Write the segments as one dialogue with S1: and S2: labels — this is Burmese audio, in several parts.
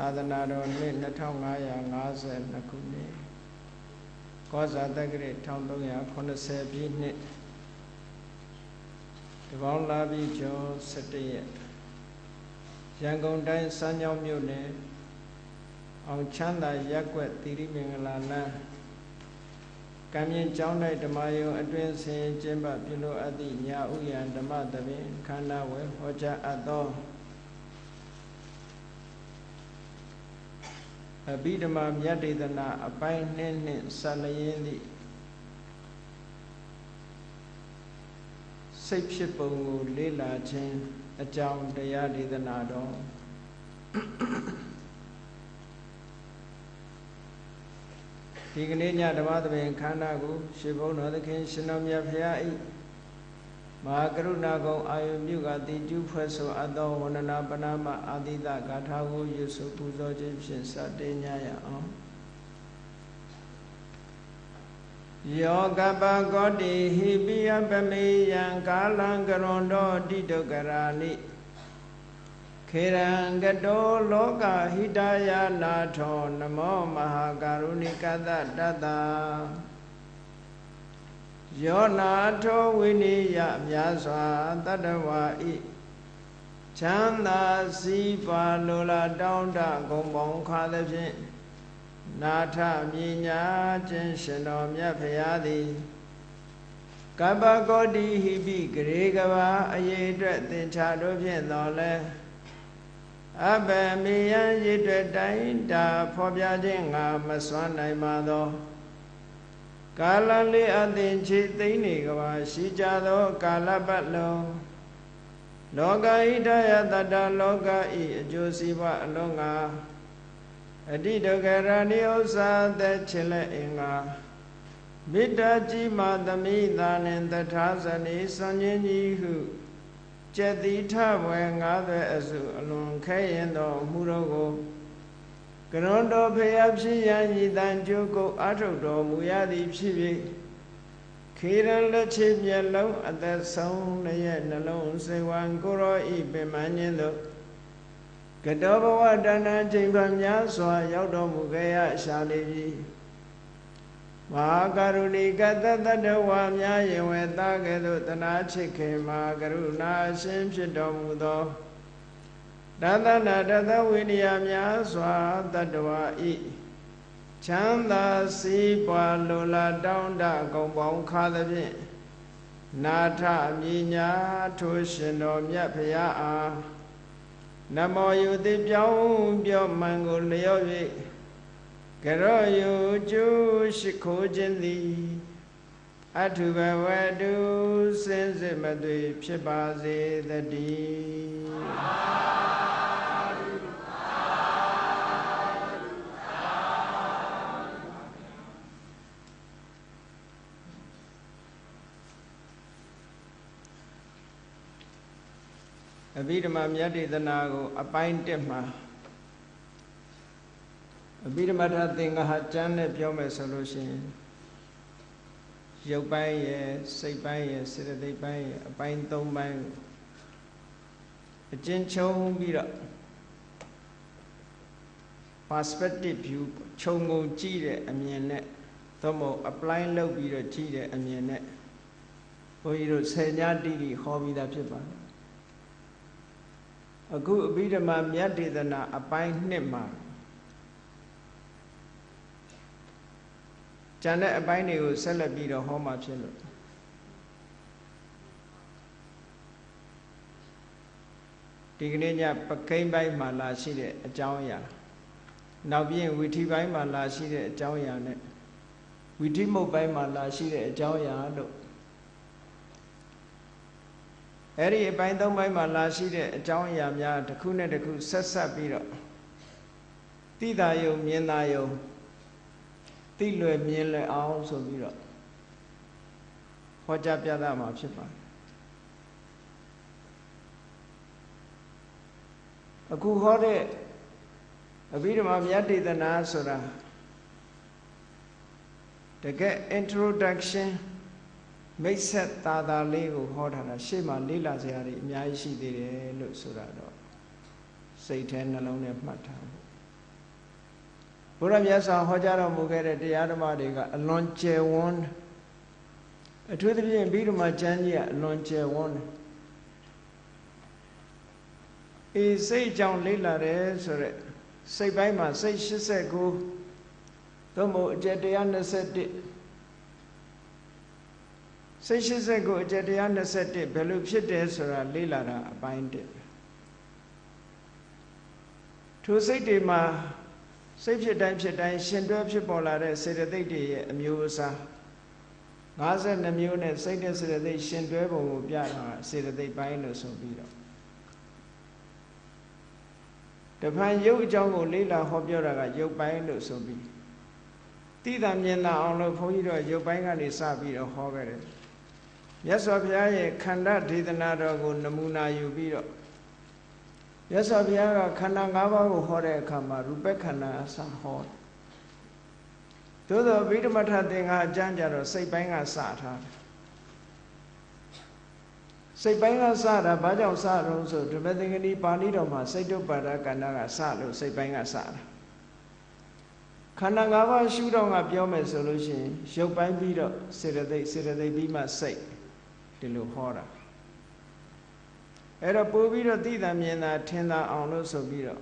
S1: သာသနာတော်နှစ်2552ခုနှစ်ကောဇာတက္ကရာ1380ပြည့်နှစ်တပေါင်းလာပြီကျော်17ရက်ရန်ကုန်တိုင်းစမ်းချောင်းမြို့နယ်အောင်ချမ်းသာရပ်ကွက်သီရိမင်္ဂလာလမ်းကံမြင့်ကျောင်း၌ဓမ္မယုံအတွင်ဆင်ကျင်းပပြုလုပ်အပ်သည့်ညာဥယျာဓမ္မသဘင်ခန္ဓာဝယ်ဟောကြားအပ်သောအဘိဓမ္မာမြတ်ဒေသနာအပိုင်းနှင့်ဆက်လျင်းသည့်စိတ်ဖြစ်ပုံကိုလေ့လာခြင်းအကြောင်းတရားဒေသနာတော်ဒီကနေ့ညဓမ္မသဘင်ခန္ဓာကိုရှင်ဘုန်းတော်သခင်ရှင်တော်မြတ်ဖရာ၏မဟာကရုဏာကုံအာယုမြုကတိကျူးဖွဲ့ဆိုအပ်သောဝန္ဒနာပဏာမအာတိတဂါထာကိုရွတ်ဆိုပူဇော်ခြင်းဖြင့်စတင်ကြရအောင်ယောကပကောတိဟိပိယပမေယံကာလံကရွန်တောတိတုကရာနိခေရံကတောလောကဟိတယနာထောနမောမဟာကာရုဏိကတတတ္တာယောနာထောဝိနိယမြတ်စွာတတ္တဝါဤချမ်းသာစီးပွားလိုလားတောင်းတဂုံပေါင်းခါသဖြင့်နာထမြညာခြင်းရှင်တော်မြတ်ဖရာသည်ကပ္ပကောတိဟိပိဂရေကဘာအရေးအတွက်သင်္ချာတို့ဖြင့်တော်လဲအဘယ်မေယံရည်တွေ့တိုင်းတာဖော်ပြခြင်းငါမစွမ်းနိုင်ပါသောကာလလေးအသင်ချေသိမ့်နေကဘာရှိကြသောကာလပတ်လုံးလောကဣဒယတတ္တလောကဤအကျိုးစီးပွားအလုံးငါအတိတကရဏိဥ္စာသက်ချင်လက်အင်္ဂါမေတ္တာကြီးမာသမိသာနှင့်တထာဇနိစွန်ခြင်းကြီးဟုကျက်တိထဘွယ်ငါးသွဲအစုအလွန်ခဲရင်သောမှုတော်ကိုကရွန်တော်ဖျားဖြစ်ရန်ဤတန်ကြိုးကိုအာထုတ်တော်မူရသည်ဖြစ်၍ခေရန်လက်ချေမျက်လုံးအသက်ဆုံးလည်းရဲ့နှလုံးစိတ်ဝံကိုရောဤပင်မခြင်းသို့ကတောဘဝတဏ္ဍချိန်ပါများစွာရောက်တော်မူခဲ့ရရှာလေပြီမဟာကရုဏီကတတတ္တဝါများယင်ဝေသားကဲ့သို့တနာချစ်ခင်မဟာကရုဏာအရှင်ဖြစ်တော်မူသောတသနာတသဝိနည်းများစွာတတ္တဝါဤချမ်းသာစီးပွားလိုလားတောင်းတဂုံပေါင်းခါသဖြင့်နာထမြညာထိုရှင်တော်မြတ်ဖရာအားနမောယုတိပြောင်းပြောမှန်ကိုလျော့၍ကရောယုကျူရှိခိုးခြင်းသည်အထုဘဝတုစင်စစ်မသွေဖြစ်ပါစေတည်းအဘိဓမ္မာမြတ်ဒေသနာကိုအပိုင်း1မှာအဘိဓမ္မာထသင်္ဃဟကျမ်းနဲ့ပြောမယ်ဆိုလို့ရှိရင်ရုပ်ပိုင်းရယ်စိတ်ပိုင်းရယ်စေတသိက်ပိုင်းရယ်အပိုင်း3ပိုင်းအကျဉ်းချုပ်ပြီးတော့ perspective view ခြုံငုံကြည့်တဲ့အမြင်နဲ့သို့မဟုတ် apply လုပ်ပြီးတော့ကြည့်တဲ့အမြင်နဲ့ဘုန်းကြီးတို့10ညတိတိဟောပြီးသားဖြစ်ပါတယ်အခုအဘိဓမ္မာမြတ်ဒေသနာအပိုင်း2မှာကျန်တဲ့အပိုင်းတွေကိုဆက်လက်ပြီးတော့ဟောမှာဖြစ်လို့ဒီကနေ့ညပကိန်းပိုင်းမှာလာရှိတဲ့အကြောင်းအရာနောက်ပြီးဝီထီပိုင်းမှာလာရှိတဲ့အကြောင်းအရာနဲ့ဝီထီမုတ်ပိုင်းမှာလာရှိတဲ့အကြောင်းအရာတို့အဲ့ဒီအပိုင်း3ပိုင်းမှာလာရှိတဲ့အကြောင်းအရာများတစ်ခုနဲ့တစ်ခုဆက်ပြီးတော့သိတာယုံမြင်တာယုံသိလွယ်မြင်လွယ်အောင်ဆိုပြီးတော့ဟောကြားပြသမှာဖြစ်ပါတယ်အခုဟောတဲ့အဘိဓမ္မာမြတ်ဒေသနာဆိုတာတကယ် introduction မိတ်ဆက်သာလေးကိုဟောထားတာရှေ့မှာလေးလာစရာတွေအများကြီးရှိသေးတယ်လို့ဆိုတာတော့စိတ်ထဲနှလုံးထဲမှတ်ထားဖို့ ဘုရားမြတ်စွာဟောကြားတော်မူခဲ့တဲ့တရားဓမ္မတွေကအလွန်ကျယ်ဝန်းအထူးသဖြင့်ပြီးတော့မှကျမ်းကြီးကအလွန်ကျယ်ဝန်းအေးစိတ်အကြောင်းလေ့လာတယ်ဆိုရက်စိတ်ပိုင်းမှာစိတ်89သို့မဟုတ်အကျက်121စိတ်89အကျက်121ဘယ်လိုဖြစ်တယ်ဆိုတာလေ့လာတာအပိုင်း1ထိုစိတ်တွေမှာစိတ်ဖြစ်တိုင်းဖြစ်တိုင်းရှင်တွဲဖြစ်ပေါ်လာတဲ့စေတသိက်တွေရဲ့အမျိုးအစား52မျိုးနဲ့စိတ်နဲ့စေတသိက်ရှင်တွဲပုံကိုပြတာစေတသိက်ပိုင်းလို့ဆိုပြီးတော့တဖန်ရုပ်အကြောင်းကိုလေ့လာဟောပြောတာကရုပ်ပိုင်းလို့ဆိုပြီးသိတာမြင်တာအောင်လို့ဘုန်းကြီးတို့ရုပ်ပိုင်းကနေစပြီးတော့ဟောခဲ့တယ်မြတ်စွာဘုရားရဲ့ခန္ဓာဒေသနာတော်ကိုနမူနာယူပြီးတော့မြတ်စွာဘုရားကခန္ဓာ၅ပါးကိုဟောတဲ့အခါမှာရူပခန္ဓာအစဟောသို့သောဗိဓမထသင်္ဃာအကျမ်းကြတော့စိတ်ပိုင်းကစထားတယ်စိတ်ပိုင်းကစတာဘာကြောင့်စတော့ဆိုဓမ္မသင်္ကနီပါဠိတော်မှာစိတ်တုပ္ပါဒကန္နာကစလို့စိတ်ပိုင်းကစတာခန္ဓာ၅ပါးရှုတော့ကပြောမယ်ဆိုလို့ရှိရင်ရုပ်ပိုင်းပြီးတော့စေတသိက်ပြီးမှစိတ်ဒီလိုဟောတာအဲ့တော့ပို့ပြီးတော့သိတာမြင်တာထင်တာအောင်လို့ဆိုပြီးတော့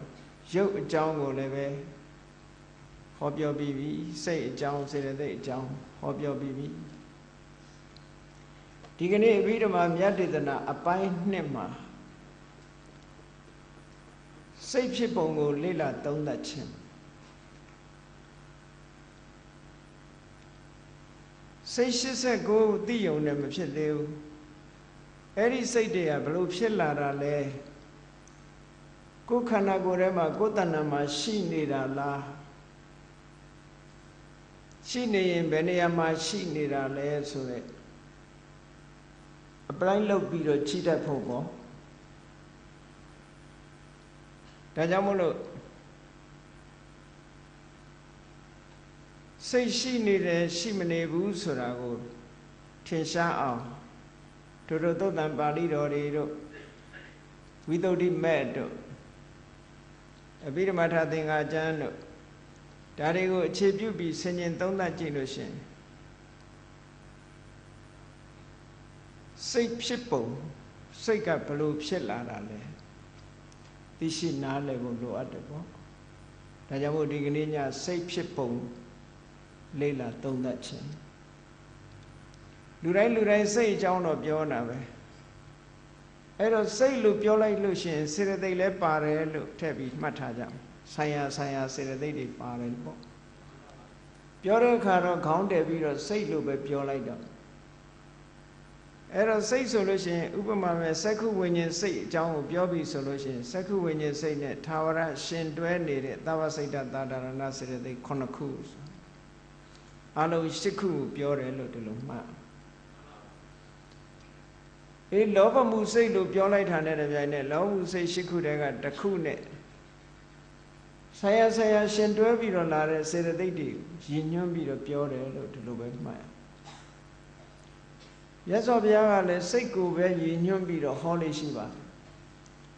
S1: ရုပ်အကြောင်းကိုလည်းပဲဟောပြောပြီးပြီစိတ်အကြောင်းစေတသိက်အကြောင်းဟောပြောပြီးပြီဒီကနေ့အဘိဓမ္မာမြတ်ဒေသနာအပိုင်း2မှာစိတ်ဖြစ်ပုံကိုလေ့လာသုံးသပ်ခြင်းစိတ်89သိယုံနဲ့မဖြစ်သေးဘူးအဲ့ဒီစိတ်တွေကဘလို့ဖြစ်လာတာလဲကိုယ်ခန္ဓာကိုယ်ထဲမှာကိုယ်တဏ္ဍာမှာရှိနေတာလားရှိနေရင်ဘယ်နေရာမှာရှိနေတာလဲဆိုတဲ့အပလိုက်လုပ်ပြီးတော့ချိတတ်ဖို့ပေါ့ဒါကြောင့်မို့လို့စိတ်ရှိနေတယ်ရှိမနေဘူးဆိုတာကိုထင်ရှားအောင်တို့သုတ်တံပါဠိတော်တွေတို့ဝိသုဒ္ဓိမဲ့တို့အဘိဓမ္မာထသင်္ဃာကျမ်းတို့ဒါတွေကိုအခြေပြုပြီးဆင်ခြင်သုံးသပ်ကြည့်လို့ရှင်စိတ်ဖြစ်ပုံစိတ်ကဘလို့ဖြစ်လာတာလဲသိရှိနားလည်ဖို့လိုအပ်တယ်ပေါ့ဒါကြောင့်မို့ဒီကနေ့ညစိတ်ဖြစ်ပုံလေ့လာသုံးသပ်ခြင်းလူတိုင်းစိတ်အကြောင်းတော့ပြောတာပဲအဲ့တော့စိတ်လို့ပြောလိုက်လို့ရှင်စေတသိက်လည်းပါတယ်လို့ထည့်ပြီးမှတ်ထားကြဆိုင်ရာစေတသိက်တွေပါတယ်ပေါ့ပြောတဲ့အခါတော့ခေါင်းတည်ပြီးတော့စိတ်လို့ပဲပြောလိုက်တော့အဲ့တော့စိတ်ဆိုလို့ရှိရင်ဥပမာပဲစက္ခုဝိညာဉ်စိတ်အကြောင်းကိုပြောပြီးဆိုလို့ရှိရင်စက္ခုဝိညာဉ်စိတ်နဲ့ထာဝရရှင်တွဲနေတဲ့သဗ္ဗစိတ်တသာဒရဏစေတသိက်9ခုအလုံး10ခုပြောတယ်လို့ဒီလိုမှတ်အေးလောဘမှုစိတ်လို့ပြောလိုက်တာနဲ့တပြိုင်နက်လောဘမှုစိတ်10ခုတည်းကတစ်ခုနဲ့ဆရာရှင်တွဲပြီးတော့လာတဲ့စေတသိက်တွေရည်ညွှန်းပြီးတော့ပြောတယ်လို့ဒီလိုပဲမှတ်ရသော်ဘုရားကလည်းစိတ်ကိုပဲရည်ညွှန်းပြီးတော့ဟောလို့ရှိပါ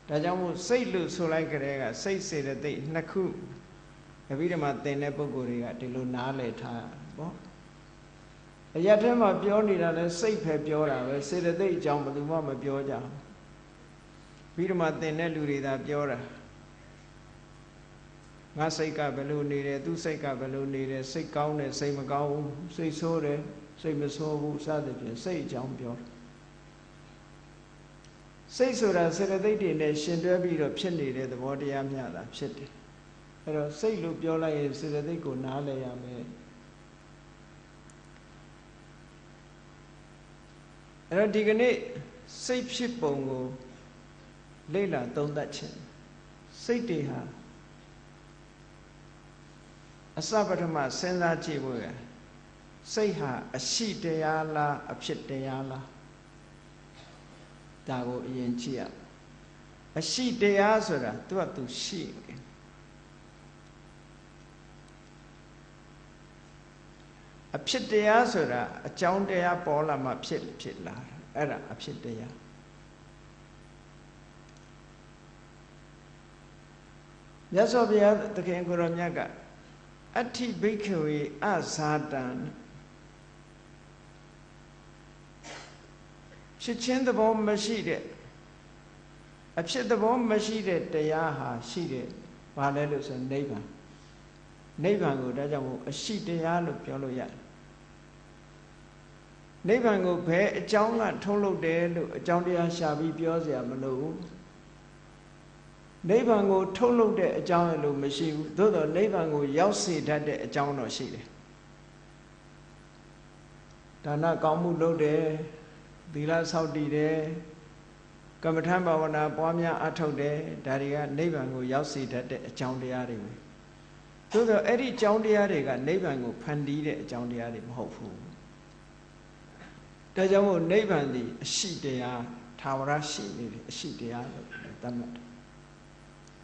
S1: တယ်ဒါကြောင့်မို့စိတ်လို့ဆိုလိုက်ကြတဲ့ကစိတ်စေတသိက်2ခုအဘိဓမ္မာသင်တဲ့ပုဂ္ဂိုလ်တွေကဒီလိုနားလည်ထားပေါ့အရာထဲမှာပြောနေတာလဲစိတ်ပဲပြောတာပဲစေတသိက်အကြောင်းဘယ်သူမှမပြောကြဘူးအဘိဓမ္မာသင်တဲ့လူတွေသာပြောတာငါစိတ်ကဘယ်လိုနေတယ်သူစိတ်ကဘယ်လိုနေတယ်စိတ်ကောင်းတယ်စိတ်မကောင်းဘူးစိတ်ဆိုးတယ်စိတ်မဆိုးဘူးစသဖြင့်စိတ်အကြောင်းပြောစိတ်ဆိုတာစေတသိက်တွေနဲ့ရှင်တွဲပြီးတော့ဖြစ်နေတဲ့သဘောတရားမျှတာဖြစ်တယ်အဲ့တော့စိတ်လို့ပြောလိုက်ရင်စေတသိက်ကိုနားလည်ရမယ်အဲ့တော့ဒီကနေ့စိတ်ဖြစ်ပုံကိုလေ့လာသုံးသပ်ခြင်းစိတ်တွေဟာအစပထမစဉ်းစားကြည့်ဖို့ရစိတ်ဟာအရှိတရားလားအဖြစ်တရားလားဒါကိုအရင်ကြည့်ရအရှိတရားဆိုတာသူကသူရှိတယ်အဖြစ်တရားဆိုတာအကြောင်းတရားပေါ်လာမှဖြစ်လာအဲ့ဒါအဖြစ်တရားမြတ်စွာဘုရားသခင်ကိုယ်တော်မြတ်က အဋ္ဌိဘိက္ခဝေအဇာတံဖြစ်ချင်းသဘောမရှိတဲ့အဖြစ်သဘောမရှိတဲ့တရားဟာရှိတယ်ဘာလဲလို့ဆိုနိဗ္ဗာန်နိဗ္ဗာန်ကိုဒါကြောင့်မို့အရှိတရားလို့ပြောလို့ရတယ်နိဗ္ဗာန်ကိုဘယ်အကြောင်းကထုတ်လုပ်တယ်လို့အကြောင်းတရားရှာပြီးပြောเสียမလို့ဘူးနိဗ္ဗာန်ကိုထုတ်လုပ်တဲ့အကြောင်းလို့မရှိဘူးသို့တော့နိဗ္ဗာန်ကိုရောက်စေတတ်တဲ့အကြောင်းတော့ရှိတယ်ဒါနကောင်းမှုလုပ်တယ်သီလဆောက်တည်တယ်ကမ္မထဘာဝနာပွားများအထောက်တယ်ဒါတွေကနိဗ္ဗာန်ကိုရောက်စေတတ်တဲ့အကြောင်းတရားတွေပဲသို့တော့အဲ့ဒီအကြောင်းတရားတွေကနိဗ္ဗာန်ကိုဖန်တီးတဲ့အကြောင်းတရားတွေမဟုတ်ဘူးဒါကြောင့်မို့နိဗ္ဗာန်ဒီအရှိတရားထာဝရရှိနေတယ်အရှိတရားလို့သတ်မှတ်တယ်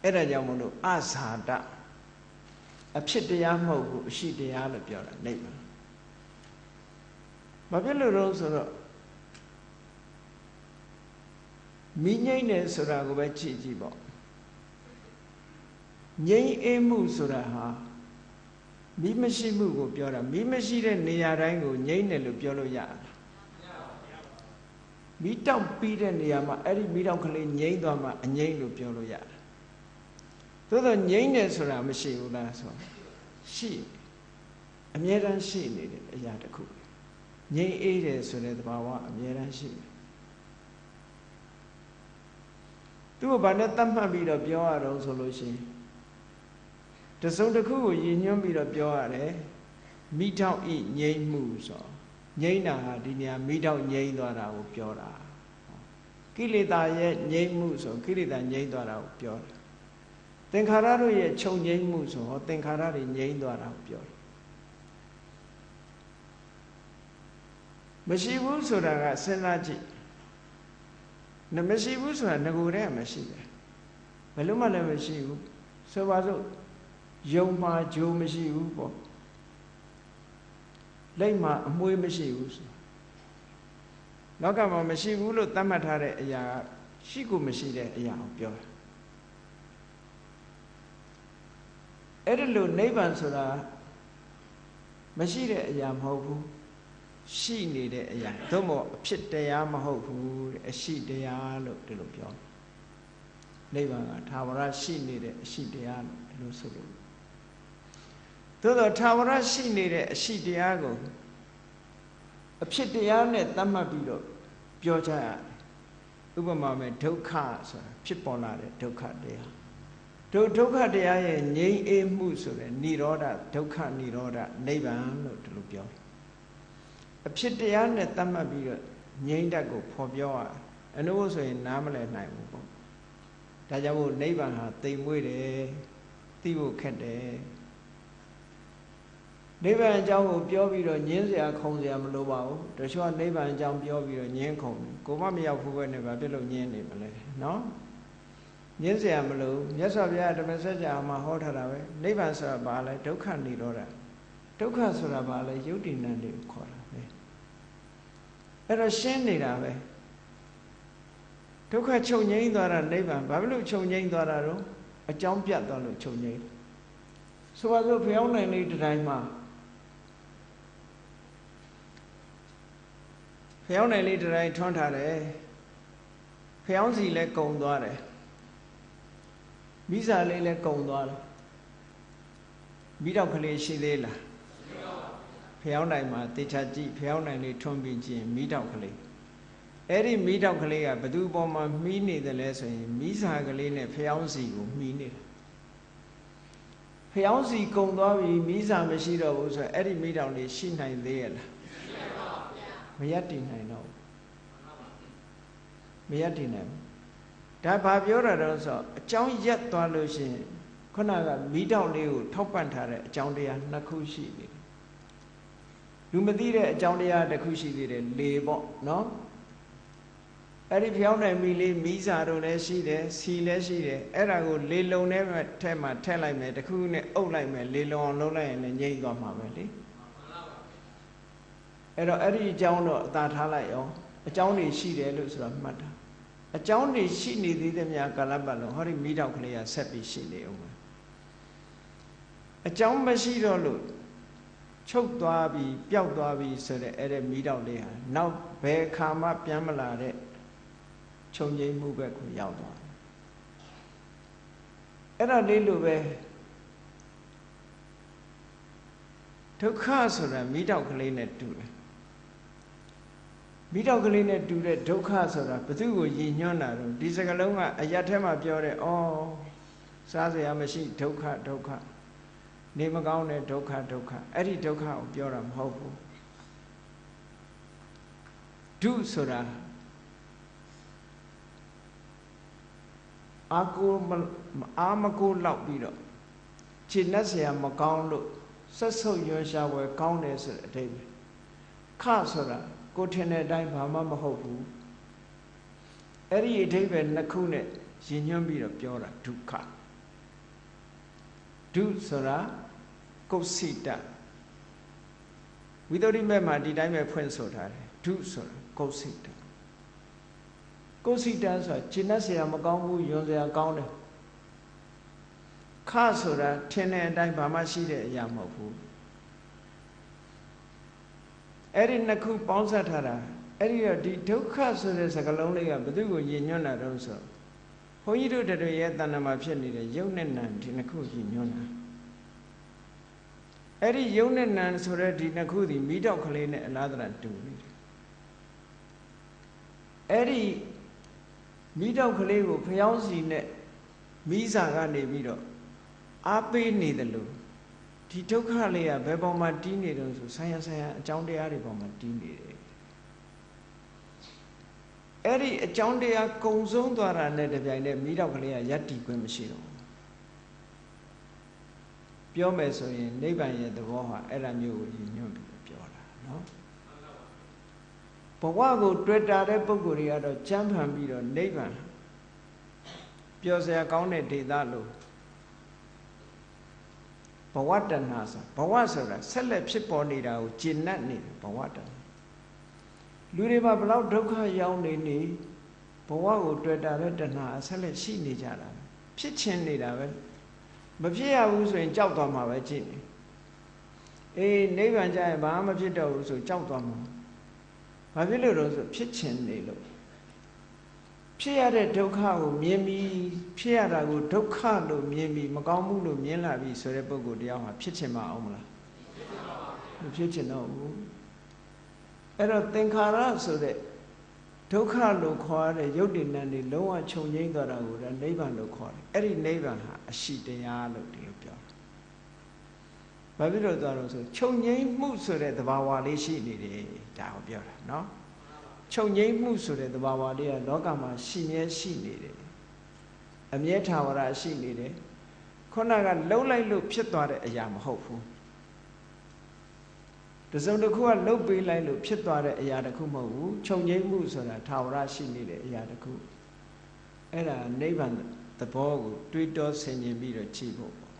S1: အဲ့ဒါကြောင့်မို့လို့အဇာတအဖြစ်တရားမဟုတ်ဘူးအရှိတရားလို့ပြောတာနိဗ္ဗာန်ဘာဖြစ်လို့လဲဆိုတော့မိငိမ့်နေဆိုတာကိုပဲကြည့်ကြည့်ပေါ့ငြိမ့်အေးမှုဆိုတာဟာမိမရှိမှုကိုပြောတာမိမရှိတဲ့နေရာတိုင်းကိုငြိမ့်တယ်လို့ပြောလို့ရလားမိတောက်ပြီးတဲ့နေရာမှာအဲ့ဒီမိတောက်ကလေးငြိမ့်သွားမှအငြိမ့်လို့ပြောလို့ရတယ်သို့တော့ငြိမ့်တယ်ဆိုတာမရှိဘူးလားဆိုရှိအမြဲတမ်းရှိနေတဲ့အရာတစ်ခုငြိမ့်အေးတယ်ဆိုတဲ့သဘာဝအမြဲတမ်းရှိတယ်သူ့ကိုဗာနဲ့တတ်မှတ်ပြီးတော့ပြောရတော့ဆိုလို့ရှိရင်တစုံတစ်ခုကိုရည်ညွှန်းပြီးတော့ပြောရတယ်မိထောက်ဤငြိမ့်မှုဆိုငြိမ့်တာဟာဒီနေရာမိထောက်ငြိမ့်သွားတာကိုပြောတာကိလေသာရဲ့ငြိမ့်မှုဆိုကိလေသာငြိမ့်သွားတာကိုပြောတာသင်္ခါရတို့ရဲ့ချုပ်ငြိမ့်မှုဆိုဟောသင်္ခါရတွေငြိမ့်သွားတာကိုပြောတယ်မရှိဘူးဆိုတာကစဉ်းစားကြည့်မရှိဘူးဆိုတာငကိုယ်တည်းမရှိတယ်ဘယ်လို့မှလည်းမရှိဘူးဆိုပါစို့ယုံမှာဂျိုးမရှိဘူးပေါ့လက်မှာအမွှေးမရှိဘူးဆိုလောကမှာမရှိဘူးလို့သတ်မှတ်ထားတဲ့အရာရှိကိုမရှိတဲ့အရာကိုပြောတာအဲ့ဒီလိုနိဗ္ဗာန်ဆိုတာမရှိတဲ့အရာမဟုတ်ဘူးရှိနေတဲ့အရာသို့မဟုတ်အဖြစ်တရားမဟုတ်ဘူးတဲ့အရှိတရားလို့ဒီလိုပြောနိဗ္ဗာန်ကထာဝရရှိနေတဲ့အရှိတရားလို့ဒီလိုဆိုလို့သို့တော့ထာဝရရှိနေတဲ့အရှိတရားကိုအဖြစ်တရားနဲ့သတ်မှတ်ပြီးတော့ပြောကြရတယ်ဥပမာမဲ့ဒုက္ခဆိုတာဖြစ်ပေါ်လာတဲ့ဒုက္ခတရားဒုက္ခတရားရဲ့ငြိမ်းအေးမှုဆိုတဲ့និရောဓဒုက္ခនិရောဓနိဗ္ဗာန်လို့ဒီလိုပြောအဖြစ်တရားနဲ့သတ်မှတ်ပြီးတော့ငြိမ်းတတ်ကိုဖော်ပြောရအနုဆိုရင်နားမလည်နိုင်ဘူးပေါ့ဒါကြောင့်မို့နိဗ္ဗာန်ဟာတိမ်မွေ့တယ်သိဖို့ခက်တယ်နိဗ္ဗာန်အကြောင်းကိုပြောပြီးတော့ညင်းเสียခုံเสียမလိုပါဘူးတချို့ကနိဗ္ဗာန်အကြောင်းပြောပြီးတော့ညင်းခုံကိုမမရောက်ဘူးပဲနဲ့ဗာပြစ်လို့ညင်းနေမလဲနော်ညင်းเสียမလိုမြတ်စွာဘုရားဓမ္မစကြာမှာဟောထားတာပဲနိဗ္ဗာန်ဆိုတာဘာလဲဒုက္ခនិရောဓဒုက္ခဆိုတာဘာလဲယုတ်တိနံတွေကိုခေါ်တာပဲအဲ့တော့ရှင်းနေတာပဲဒုက္ခချုပ်ငြိမ်းသွားတာနိဗ္ဗာန်ဘာဖြစ်လို့ချုပ်ငြိမ်းသွားတာတော့အကြောင်းပြတ်သွားလို့ချုပ်ငြိမ်းဆိုပါစို့ဖျောင်းနိုင်လေးတစ်တိုင်းမှာဖျောင်းနိုင်လေးတစ်တိုင်းထွန်းထားတယ်ဖျောင်းစီလည်းကုံသွားတယ်မိစာလေးလည်းကုံသွားတယ်မိတော့ကလေးရှိသေးလားဖျောင်းနိုင်မှာတေချာကြည့်ဖျောင်းနိုင်လေးထွန်းပြီးကြည့်မိတော့ကလေးအဲ့ဒီမိတော့ကလေးကဘသူပေါ်မှာမှီးနေတယ်လဲဆိုရင်မိစာကလေးနဲ့ဖျောင်းစီကိုမှီးနေတယ်ဖျောင်းစီကုံသွားပြီမိစာမရှိတော့ဘူးဆိုအဲ့ဒီမိတော့လေးရှိနိုင်သေးရဲ့လားမရတည်နိုင်တော့မရတည်နိုင်ဘူးဒါဘာပြောတာတော့ဆိုအကြောင်းရက်သွားလို့ရှိရင်ခုနကမိတော့လေးကိုထောက်ပံ့ထားတဲ့အကြောင်းတရားနှစ်ခုရှိနေတယ်လူမသိတဲ့အကြောင်းတရားတစ်ခုရှိသေးတယ်လေပေါ့နော်အဲ့ဒီဖျောင်းနိုင်မိလေးမိစာတို့လည်းရှိတယ်စီလည်းရှိတယ်အဲ့ဒါကိုလေလုံထဲမှာထက်လိုက်မယ်တခုနဲ့အုပ်လိုက်မယ်လေလုံအောင်လုပ်လိုက်ရင်လည်းငြိမ့်သွားမှာပဲလေအဲ့တော့အဲ့ဒီအကြောင်းတော့အသာထားလိုက်အောင်အကြောင်းတွေရှိတယ်လို့ဆိုတာမှတ်တာအကြောင်းတွေရှိနေသေးတဲ့များကာလပတ်လုံးဟောဒီမိတော့ကလေးကဆက်ပြီးရှိနေအောင်ပဲ အကြောင်းမရှိတော့လို့ချုပ်သွားပြီပျောက်သွားပြီဆိုတဲ့အဲ့ဒီမီးတောက်လေးဟာနောက်ဘယ်ခါမှပြန်မလာတဲ့ခြုံငိမ့်မှုဘက်ကိုရောက်သွားတယ်အဲ့ဒါလေးလိုပဲဒုက္ခဆိုတာမီးတောက်ကလေးနဲ့တူတယ်မီးတောက်ကလေးနဲ့တူတဲ့ဒုက္ခဆိုတာဘယ်သူကိုရည်ညွှန်းတာတော့ဒီစကားလုံးကအရက်ထဲမှာပြောတဲ့ဩစားစရာမရှိဒုက္ခဒုက္ခနေမကောင်းတဲ့ဒုက္ခဒုက္ခအဲ့ဒီဒုက္ခကိုပြောတာမဟုတ်ဘူးဒုဆိုတာအာမကိုလောက်ပြီးတော့ခြေနှက်စရာမကောင်းလို့ဆက်ဆုပ်ရွံရှာဝယ်ကောင်းတယ်ဆိုတဲ့အဓိပ္ပာယ်ခဆိုတာကိုထင်တဲ့အတိုင်းဘာမှမဟုတ်ဘူးအဲ့ဒီအဓိပ္ပာယ်နှစ်ခုနဲ့ရည်ညွှန်းပြီးတော့ပြောတာဒုက္ခဒုဆိုတာကုက္စိတဝိသုဒ္ဓိမေမှာဒီတိုင်းပဲဖွင့်ဆိုထားတယ်ဒုဆိုတာကုက္စိတကုက္စိတဆိုတာခြေနှက်စရာမကောင်းဘူးယွန်စရာကောင်းတယ်ခဆိုတာထင်တဲ့အတိုင်းဘာမှရှိတဲ့အရာမဟုတ်ဘူးအဲ့ဒီနှစ်ခုပေါင်းစပ်ထားတာအဲ့ဒီတော့ဒီဒုက္ခဆိုတဲ့စကားလုံးလေးကဘယ်သူကိုရည်ညွှန်းတာတုံးဆိုဘုန်းကြီးတို့တည်းရဲ့တဏ္ဍာမှာဖြစ်နေတဲ့ယုတ်နဲ့နံဒီနှစ်ခုရည်ညွှန်းတာအဲ့ဒီယုတ်နဲ့နံဆိုတဲ့ဒီနှစ်ခုဒီမိတောက်ကလေးနဲ့အလားတရာတူနေတယ်အဲ့ဒီမိတောက်ကလေးကိုဖျောင်းစီနဲ့မိစာကနေပြီးတော့အားပေးနေတယ်လို့ဒီဒုက္ခလေးကဘယ်ပေါ်မှာတီးနေတုံးဆိုဆရာအကြောင်းတရားတွေပေါ်မှာတီးနေတယ်အဲ့ဒီအကြောင်းတရားကုံဆုံးသွားတာနဲ့တပြိုင်တည်းမိတောက်ကလေးကယက်တီခွင့်မရှိတော့ဘူးပြောမယ်ဆိုရင်နိဗ္ဗာန်ရဲ့သဘောဟာအဲ့ဒါမျိုးကိုရည်ညွှန်းပြီးပြောတာနော်ဘဝကိုတွေ့တာတဲ့ပုဂ္ဂိုလ်တွေကတော့ကြမ်းဖန်ပြီးတော့နိဗ္ဗာန်ပျော်စရာကောင်းတဲ့ဒေသလို့ဘဝတဏ္ဍာဆိုဘဝဆိုတာဆက်လက်ဖြစ်ပေါ်နေတာကိုကျင့်납နေတယ်ဘဝတဏ္ဍာလူတွေမှာဘလောက်ဒုက္ခရောက်နေဘဝကိုတွေ့တာတဲ့တဏ္ဍာဆက်လက်ရှိနေကြတာဖြစ်ချင်းနေတာပဲမဖြစ်ရဘူးဆိုရင်ကြောက်သွားမှာပဲကြည့်နေအေးနိဗ္ဗာန်ကျရင်ဘာမှမဖြစ်တော့ဘူးဆိုကြောက်သွားမှာဘာဖြစ်လို့တော့ဆိုဖြစ်ချင်းနေလို့ဖြစ်ရတဲ့ဒုက္ခကိုမြင်ပြီးဖြစ်ရတာကိုဒုက္ခလို့မြင်ပြီးမကောင်းမှုလို့မြင်လာပြီးဆိုတဲ့ပုဂ္ဂိုလ်တရားမှာဖြစ်ချင်မအောင်မလားမဖြစ်ချင်တော့ဘူးအဲ့တော့သင်္ခါရဆိုတဲ့ဒုက္ခလို့ခေါ်ရတဲ့ယုတ်တည်နံတွေလုံးဝခြုံငိမ့်သွားတာကိုဒါနိဗ္ဗာန်လို့ခေါ်တယ်အဲ့ဒီနိဗ္ဗာန်ဟာအရှိတရားလို့ဒီလိုပြောတယ်ဘာဖြစ်လို့သွားလို့ဆိုခြုံငိမ့်မှုဆိုတဲ့သဘာဝလေးရှိနေတယ်ဒါကိုပြောတာနော်ချုပ်ငိမ့်မှုဆိုတဲ့သဘာဝလေးကလောကမှာရှိမြဲရှိနေတယ်အမြဲထာဝရရှိနေတယ်ခုနကလှုပ်လိုက်လို့ဖြစ်သွားတဲ့အရာမဟုတ်ဘူးတစုံတစ်ခုကလှုပ်ပေးလိုက်လို့ဖြစ်သွားတဲ့အရာတစ်ခုမဟုတ်ဘူးချုပ်ငိမ့်မှုဆိုတာထာဝရရှိနေတဲ့အရာတစ်ခုအဲ့ဒါနိဗ္ဗာန်သဘောကိုတွေးတောဆင်ခြင်ပြီးတော့ကြည့်ဖို့ပေါ့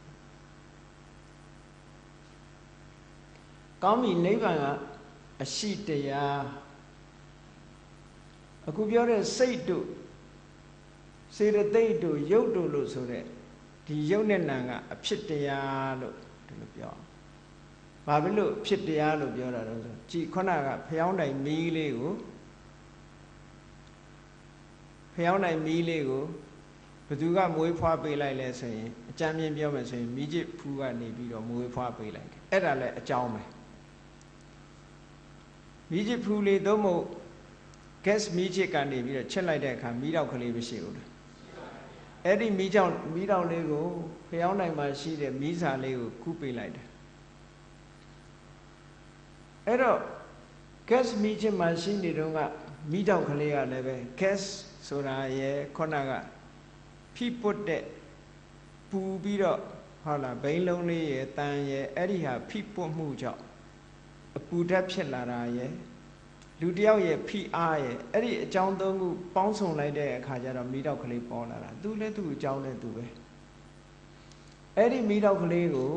S1: ကောင်းပြီနိဗ္ဗာန်ကအရှိတရားအခုပြောတဲ့စိတ်တို့စေတသိက်တို့ရုပ်တို့လို့ဆိုတဲ့ဒီရုပ်နဲ့နာမ်ကအဖြစ်တရားလို့ဒီလိုပြောဘာဖြစ်လို့ဖြစ်တရားလို့ပြောတာတော့ဆိုကြည်ခုနကဖျောင်းတိုင်မီးလေးကိုဘသူကမွေးဖွားပေးလိုက်လဲဆိုရင်အကြမ်းမြင်ပြောမယ်ဆိုရင်မိจิตဖူးကနေပြီးတော့မွေးဖွားပေးလိုက်တယ်အဲ့ဒါလည်းအကြောင်းပဲမိจิตဖူးလေးသို့မဟုတ်gas မီးချစ်ကနေပြီးတော့ချက်လိုက်တဲ့အခါမီးတောက်ကလေးမရှိဘူးလားအဲ့ဒီမီးတောက်လေးကိုဖျောင်းနိုင်မှာရှိတဲ့မီးစာလေးကိုကူးပေးလိုက်တယ်အဲ့တော့ gas မီးချစ်မှာရှိနေတော့ကမီးတောက်ကလေးကလည်းပဲ gas ဆိုတာရဲ့ခုနကဖိပုတ်တဲ့ပူပြီးတော့ဟုတ်လားဘိန်းလုံးလေးရဲ့တန်ရဲ့အဲ့ဒီဟာဖိပုတ်မှုကြောင့်အပူဓာတ်ဖြစ်လာတာရဲ့လူတယောက်ရဲ့ဖိအားရဲ့အဲ့ဒီအကြောင်းသုံးခုပေါင်းစုံလိုက်တဲ့အခါကျတော့မိတောက်ကလေးပေါ်လာတာသူလည်းသူ့အကြောင်းလည်းသူပဲအဲ့ဒီမိတောက်ကလေးကို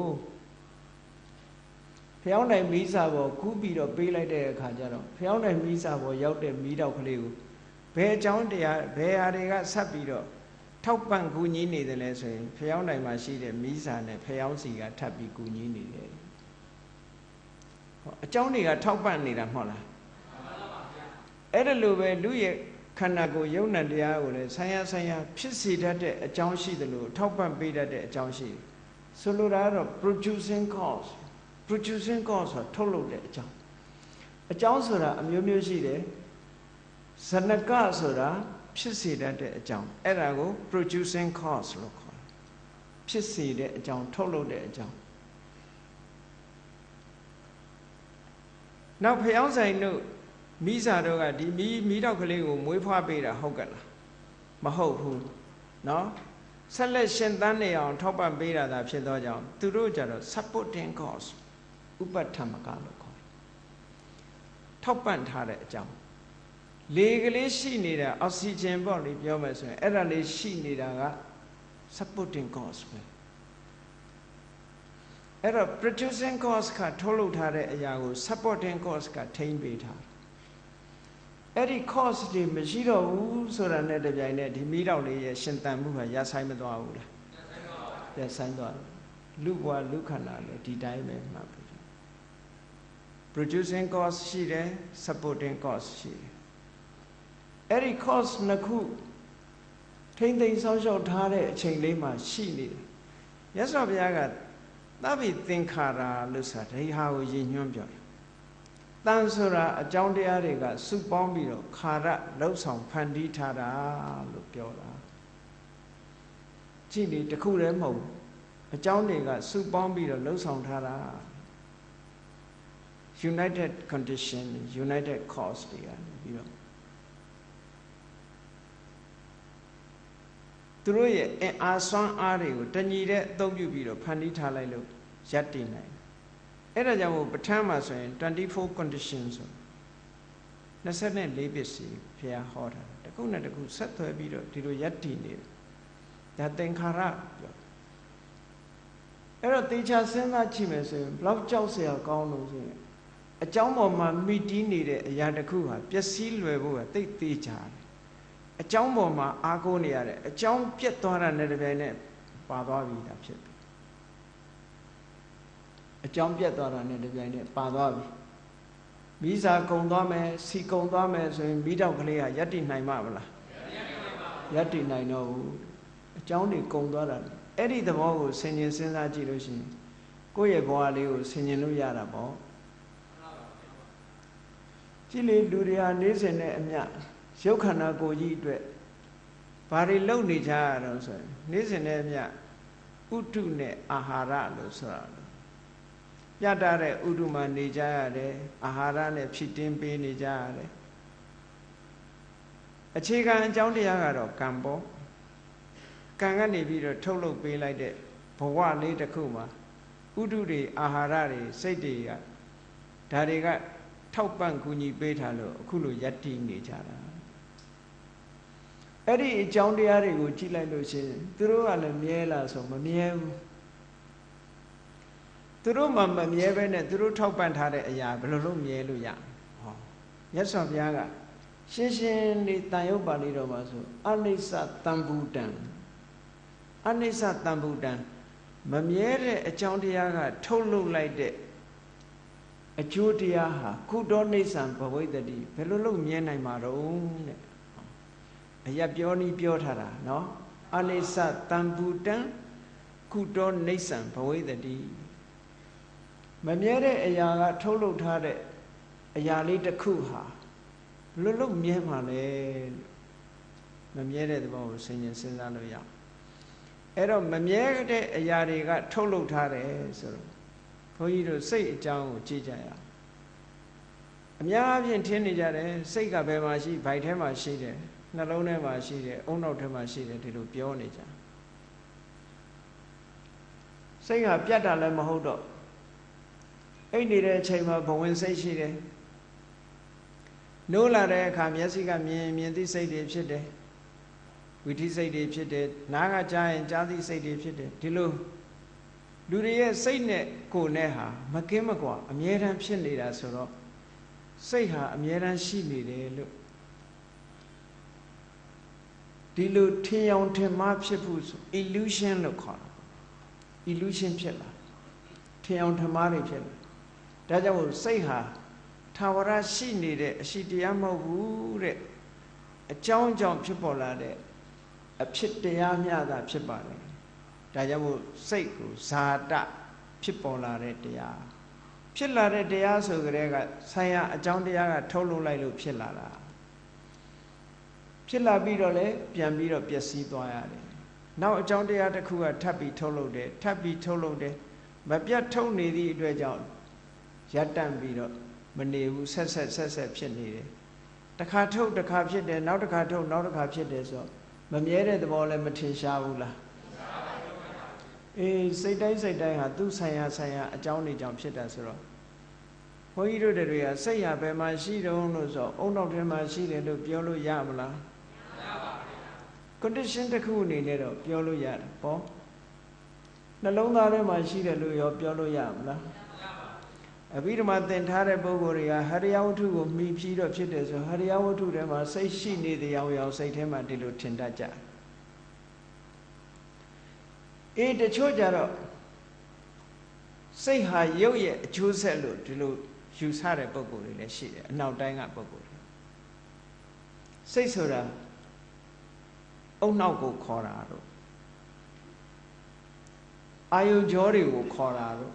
S1: ဖျောင်းနိုင်မိစာပေါ်ကူးပြီးတော့ပေးလိုက်တဲ့အခါကျတော့ဖျောင်းနိုင်မိစာပေါ်ရောက်တဲ့မိတောက်ကလေးကိုဘယ်အကြောင်းတရားဘယ်ဟာတွေကဆက်ပြီးတော့ ထောက်ပံ့ကူညီနေတယ်လဲဆိုရင်ဖျောင်းတိုင်းမှာရှိတဲ့မိစာနဲ့ဖျောင်းစီကထပ်ပြီးကူညီနေတယ်ဟောအကြောင်းတွေကထောက်ပံ့နေတာမဟုတ်လားအဲ့ဒါလိုပဲလူရဲ့ခန္ဓာကိုယ်ယုံနာတရားကိုလည်းဆိုင်ရာဖြစ်စေတတ်တဲ့အကြောင်းရှိတယ်လို့ထောက်ပံ့ပေးတတ်တဲ့အကြောင်းရှိတယ်ဆိုလိုတာကတော့ producing cause ဆိုထုတ်လုပ်တဲ့အကြောင်းဆိုတာအမျိုးမျိုးရှိတယ်ဇနကဆိုတာဖြစ်စေတတ်တဲ့အကြောင်းအဲ့ဒါကို producing cause လို့ခေါ်တယ်ဖြစ်စေတဲ့အကြောင်းထုတ်လုပ်တဲ့အကြောင်းနောက်ဖျောင်းဆိုင်တို့မိစာတို့ကဒီမိတော့ကလေးကိုမွေးဖွားပေးတာဟုတ်ကဲ့လားမဟုတ်ဘူးเนาะဆက်လက်ရှင်သန်နေအောင်ထောက်ပံ့ပေးတာသာဖြစ်သောကြောင့်သူတို့ကြတော့ supporting cause ဥပဋ္ဌမကလို့ခေါ်တယ်ထောက်ပံ့ထားတဲ့အကြောင်းလေကလေးရှိနေတာအောက်ဆီဂျင်ပေါ့လေပြောမယ်ဆိုရင်အဲ့ဒါလေးရှိနေတာက supporting cause ပဲအဲ့တော့ producing cause ကထုတ်လုပ်ထားတဲ့အရာကို supporting cause ကထိန်းပေးထားအဲ့ဒီ cause တွေမရှိတော့ဘူးဆိုတာနဲ့တပြိုင်နက်ဒီမိတော့လေးရဲ့ရှင်သန်မှုကရပ်ဆိုင်မသွားဘူးလားရပ်ဆိုင်သွားတယ်လူဘဝလူခန္ဓာလည်းဒီတိုင်းပဲမှတ်ပြီ producing cause ရှိတယ် supporting cause ရှိတယ်အဲ့ဒီ cause နှစ်ခုထိမ့်သိမ်းဆောက်ရှောက်ထားတဲ့အချိန်လေးမှာရှိနေတယ်မြတ်စွာဘုရားကသဗ္ဗေသင်္ခါရလို့ဆိုတာဒီဟာကိုရည်ညွှန်းပြောတယ်တန်ဆိုတာအကြောင်းတရားတွေကစုပေါင်းပြီးတော့ခါရလှုပ်ဆောင်ဖန်တီးထားတာလို့ပြောတာကြည့်လေတခုတည်းမဟုတ်အကြောင်းတွေကစုပေါင်းပြီးတော့လှုပ်ဆောင်ထားတာ united condition united cause တွေကနေပြီးတော့သူတို့ရဲ့အားစွမ်းအားတွေကိုတညီတဲ့အသုံးပြုပြီးတော့ဖန်တီးထားလိုက်လို့ရပ်တည်နိုင်အဲ့ဒါကြောင့်ပဋ္ဌာန်းမှာဆိုရင်24 conditions ဆို24ပစ္စည်းဘုရားဟောတာတခုနဲ့တခုဆက်သွဲပြီးတော့ဒီလိုရပ်တည်နေတယ်ဒါသင်္ခါရပြောအဲ့တော့တေချာစဉ်းစားကြည့်မယ်ဆိုရင်ဘလောက်ကြောက်စရာကောင်းလို့ဆိုရင်အကြောင်းပေါ်မှာမိတီးနေတဲ့အရာတစ်ခုဟာပျက်စီးလွယ်ဖို့ကသိသေးချာတယ်အကြောင်းပေါ်မှာအားကိုးနေရတယ်အကြောင်းပြတ်သွားတာနဲ့တပြိုင်နက်ပါသွားပြီဒါဖြစ်ပြီအကြောင်းပြတ်သွားတာနဲ့တပြိုင်နက်ပါသွားပြီမိစာကုံသွားမယ်စီကုံသွားမယ်ဆိုရင်မိတော့ကလေးကယက်တိနိုင်မှာမလားယက်တိနိုင်တော့ဘူးအကြောင်းတွေကုံသွားတာအဲ့ဒီသဘောကိုဆင်ញင်စဉ်းစားကြည့်လို့ရှိရင်ကိုယ့်ရဲ့ဘဝလေးကိုဆင်ញင်လို့ရတာပေါ့ကြည့်လေလူတွေဟာနေစဉ်နဲ့အမျှရုပ်ခန္ဓာကိုယ်ကြီးအတွက်ဘာတွေလုပ်နေကြရတော့ဆိုရင်နေစဉ်နဲ့အမျှဥတုနဲ့အာဟာရလို့ဆိုတာပြတ်တဲ့ဥတုမှာနေကြရတယ်အာဟာရနဲ့ဖြစ်တင်းပေးနေကြရတယ်အခြေခံအကြောင်းတရားကတော့ကံပေါ့ကံကနေပြီးတော့ထုတ်လုပ်ပေးလိုက်တဲ့ဘဝလေးတစ်ခုမှာဥတုတွေအာဟာရတွေစိတ်တွေကဒါတွေကထောက်ပံ့ကူညီပေးထားလို့အခုလိုယက်တည်နေကြတာအဲ့ဒီအကြောင်းတရားတွေကိုကြည့်လိုက်လို့ရှိရင်သူတို့ကလည်းမြဲလားဆိုမမြဲဘူးသူတို့မှမမြဲပဲနဲ့သူတို့ထောက်ပံ့ထားတဲ့အရာဘယ်လိုလုပ်မြဲလို့ရဟောမြတ်စွာဘုရားကရှင်းရှင်းလေးတန်ရုပ်ပါဠိတော်မှာဆိုအနိစ္စတံဘူတံအနိစ္စတံဘူတံမမြဲတဲ့အကြောင်းတရားကထုတ်လုပ်လိုက်တဲ့အကျိုးတရားဟာကုတောနိစ္စံဘဝိတ္တိဘယ်လိုလုပ်မြဲနိုင်မှာတော့တဲ့အရာပြောနည်းပြောထားတာနော်အနိစ္စတံဘူတံကုတောနိစ္စံဘဝိတ္တိမမြဲတဲ့အရာကထုတ်လုပ်ထားတဲ့အရာလေးတစ်ခုဟာဘယ်လိုလုပ်မြဲမှာလဲမမြဲတဲ့သဘောကိုစဉ်းစားလို့ရအဲ့တော့မမြဲတဲ့အရာတွေကထုတ်လုပ်ထားတယ်ဆိုတော့ဘုန်းကြီးတို့စိတ်အကြောင်းကိုကြည့်ကြရအောင်အများအားဖြင့်ထင်နေကြတယ်စိတ်ကဘယ်မှာရှိဗိုက်ထဲမှာရှိတယ်နှလုံးထဲမှာရှိတယ်အုံနောက်ထဲမှာရှိတယ်ဒီလိုပြောနေကြစိတ်ကပြတ်တာလည်းမဟုတ်တော့အိတ်နေတဲ့အချိန်မှာဘဝင်စိတ်ရှိတယ်နိုးလာတဲ့အခါမျက်စိကမြင်သိစိတ်တွေဖြစ်တယ်ဝိသိစိတ်တွေဖြစ်တယ်နားကကြားရင်ကြားသိစိတ်တွေဖြစ်တယ်ဒီလိုလူတွေရဲ့စိတ်နဲ့ကိုယ်နဲ့ဟာမကင်းမကွာအမြဲတမ်းဖြစ်နေတာဆိုတော့စိတ်ဟာအမြဲတမ်းရှိနေတယ်လို့ ဒီလိုထင်အောင်ထင်မှားဖြစ်ဖို့ဆို illusion လို့ခေါ်တာ illusion ဖြစ်လာထင်အောင်ထင်မှားတွေဖြစ်လာဒါကြောင့်မို့စိတ်ဟာထာဝရရှိနေတဲ့အရှိတရားမဟုတ်ဘူးတဲ့အကြောင်းကြောင့်ဖြစ်ပေါ်လာတဲ့အဖြစ်တရားမျှသာဖြစ်ပါတယ်ဒါကြောင့်မို့စိတ်ကိုဇာတဖြစ်ပေါ်လာတဲ့တရားဖြစ်လာတဲ့တရားဆိုကြတဲ့ကဆိုင်ရာအကြောင်းတရားကထုတ်လုပ်လိုက်လို့ဖြစ်လာတာဖြစ်လာပြီးတော့လည်းပြန်ပြီးတော့ပျက်စီးသွားရတယ်နောက်အကြောင်းတရားတစ်ခုကထပ်ပြီးထုတ်လုပ်တယ်ထပ်ပြီးထုတ်လုပ်တယ်မပြတ်ထုတ်နေသည့်အတွက်ကြောင့်ရပ်တန့်ပြီးတော့မနေဘူးဆက်ဆက်ဖြစ်နေတယ်တစ်ခါထုတ်တစ်ခါဖြစ်တယ်နောက်တစ်ခါထုတ်နောက်တစ်ခါဖြစ်တယ်ဆိုတော့မမြဲတဲ့သဘောလည်းမထင်ရှားဘူးလားအေးစိတ်တိုင်းဟာသူ့ဆိုင်ရာအကြောင်းတွေကြောင့်ဖြစ်တာဆိုတော့ဘုန်းကြီးတို့တွေကစိတ်ရဘယ်မှာရှိတုံးလို့ဆိုအုံနောက်ထဲမှာရှိတယ်လို့ပြောလို့ရမလားမရပါဘူး condition တစ်ခုအနေနဲ့တော့ပြောလို့ရတယ်ပေါ့နှလုံးသားထဲမှာရှိတယ်လို့ရောပြောလို့ရမလားအဘိဓမ္မာသင်ထားတဲ့ပုဂ္ဂိုလ်တွေကဟရိယဝတ္ထုကိုမှီပြီးတော့ဖြစ်တယ်ဆိုဟရိယဝတ္ထုထဲမှာစိတ်ရှိနေတဲ့ရောင်စိတ်ထဲမှာဒီလိုထင်တတ်ကြအေးတချို့ကြတော့စိတ်ဟာရုပ်ရဲ့အကျိုးဆက်လို့ဒီလိုယူဆတဲ့ပုဂ္ဂိုလ်တွေလည်းရှိတယ်အနောက်တိုင်းကပုဂ္ဂိုလ်တွေစိတ်ဆိုတာအုံနောက်ကိုခေါ်တာတို့အာယုကြောတွေကိုခေါ်တာတို့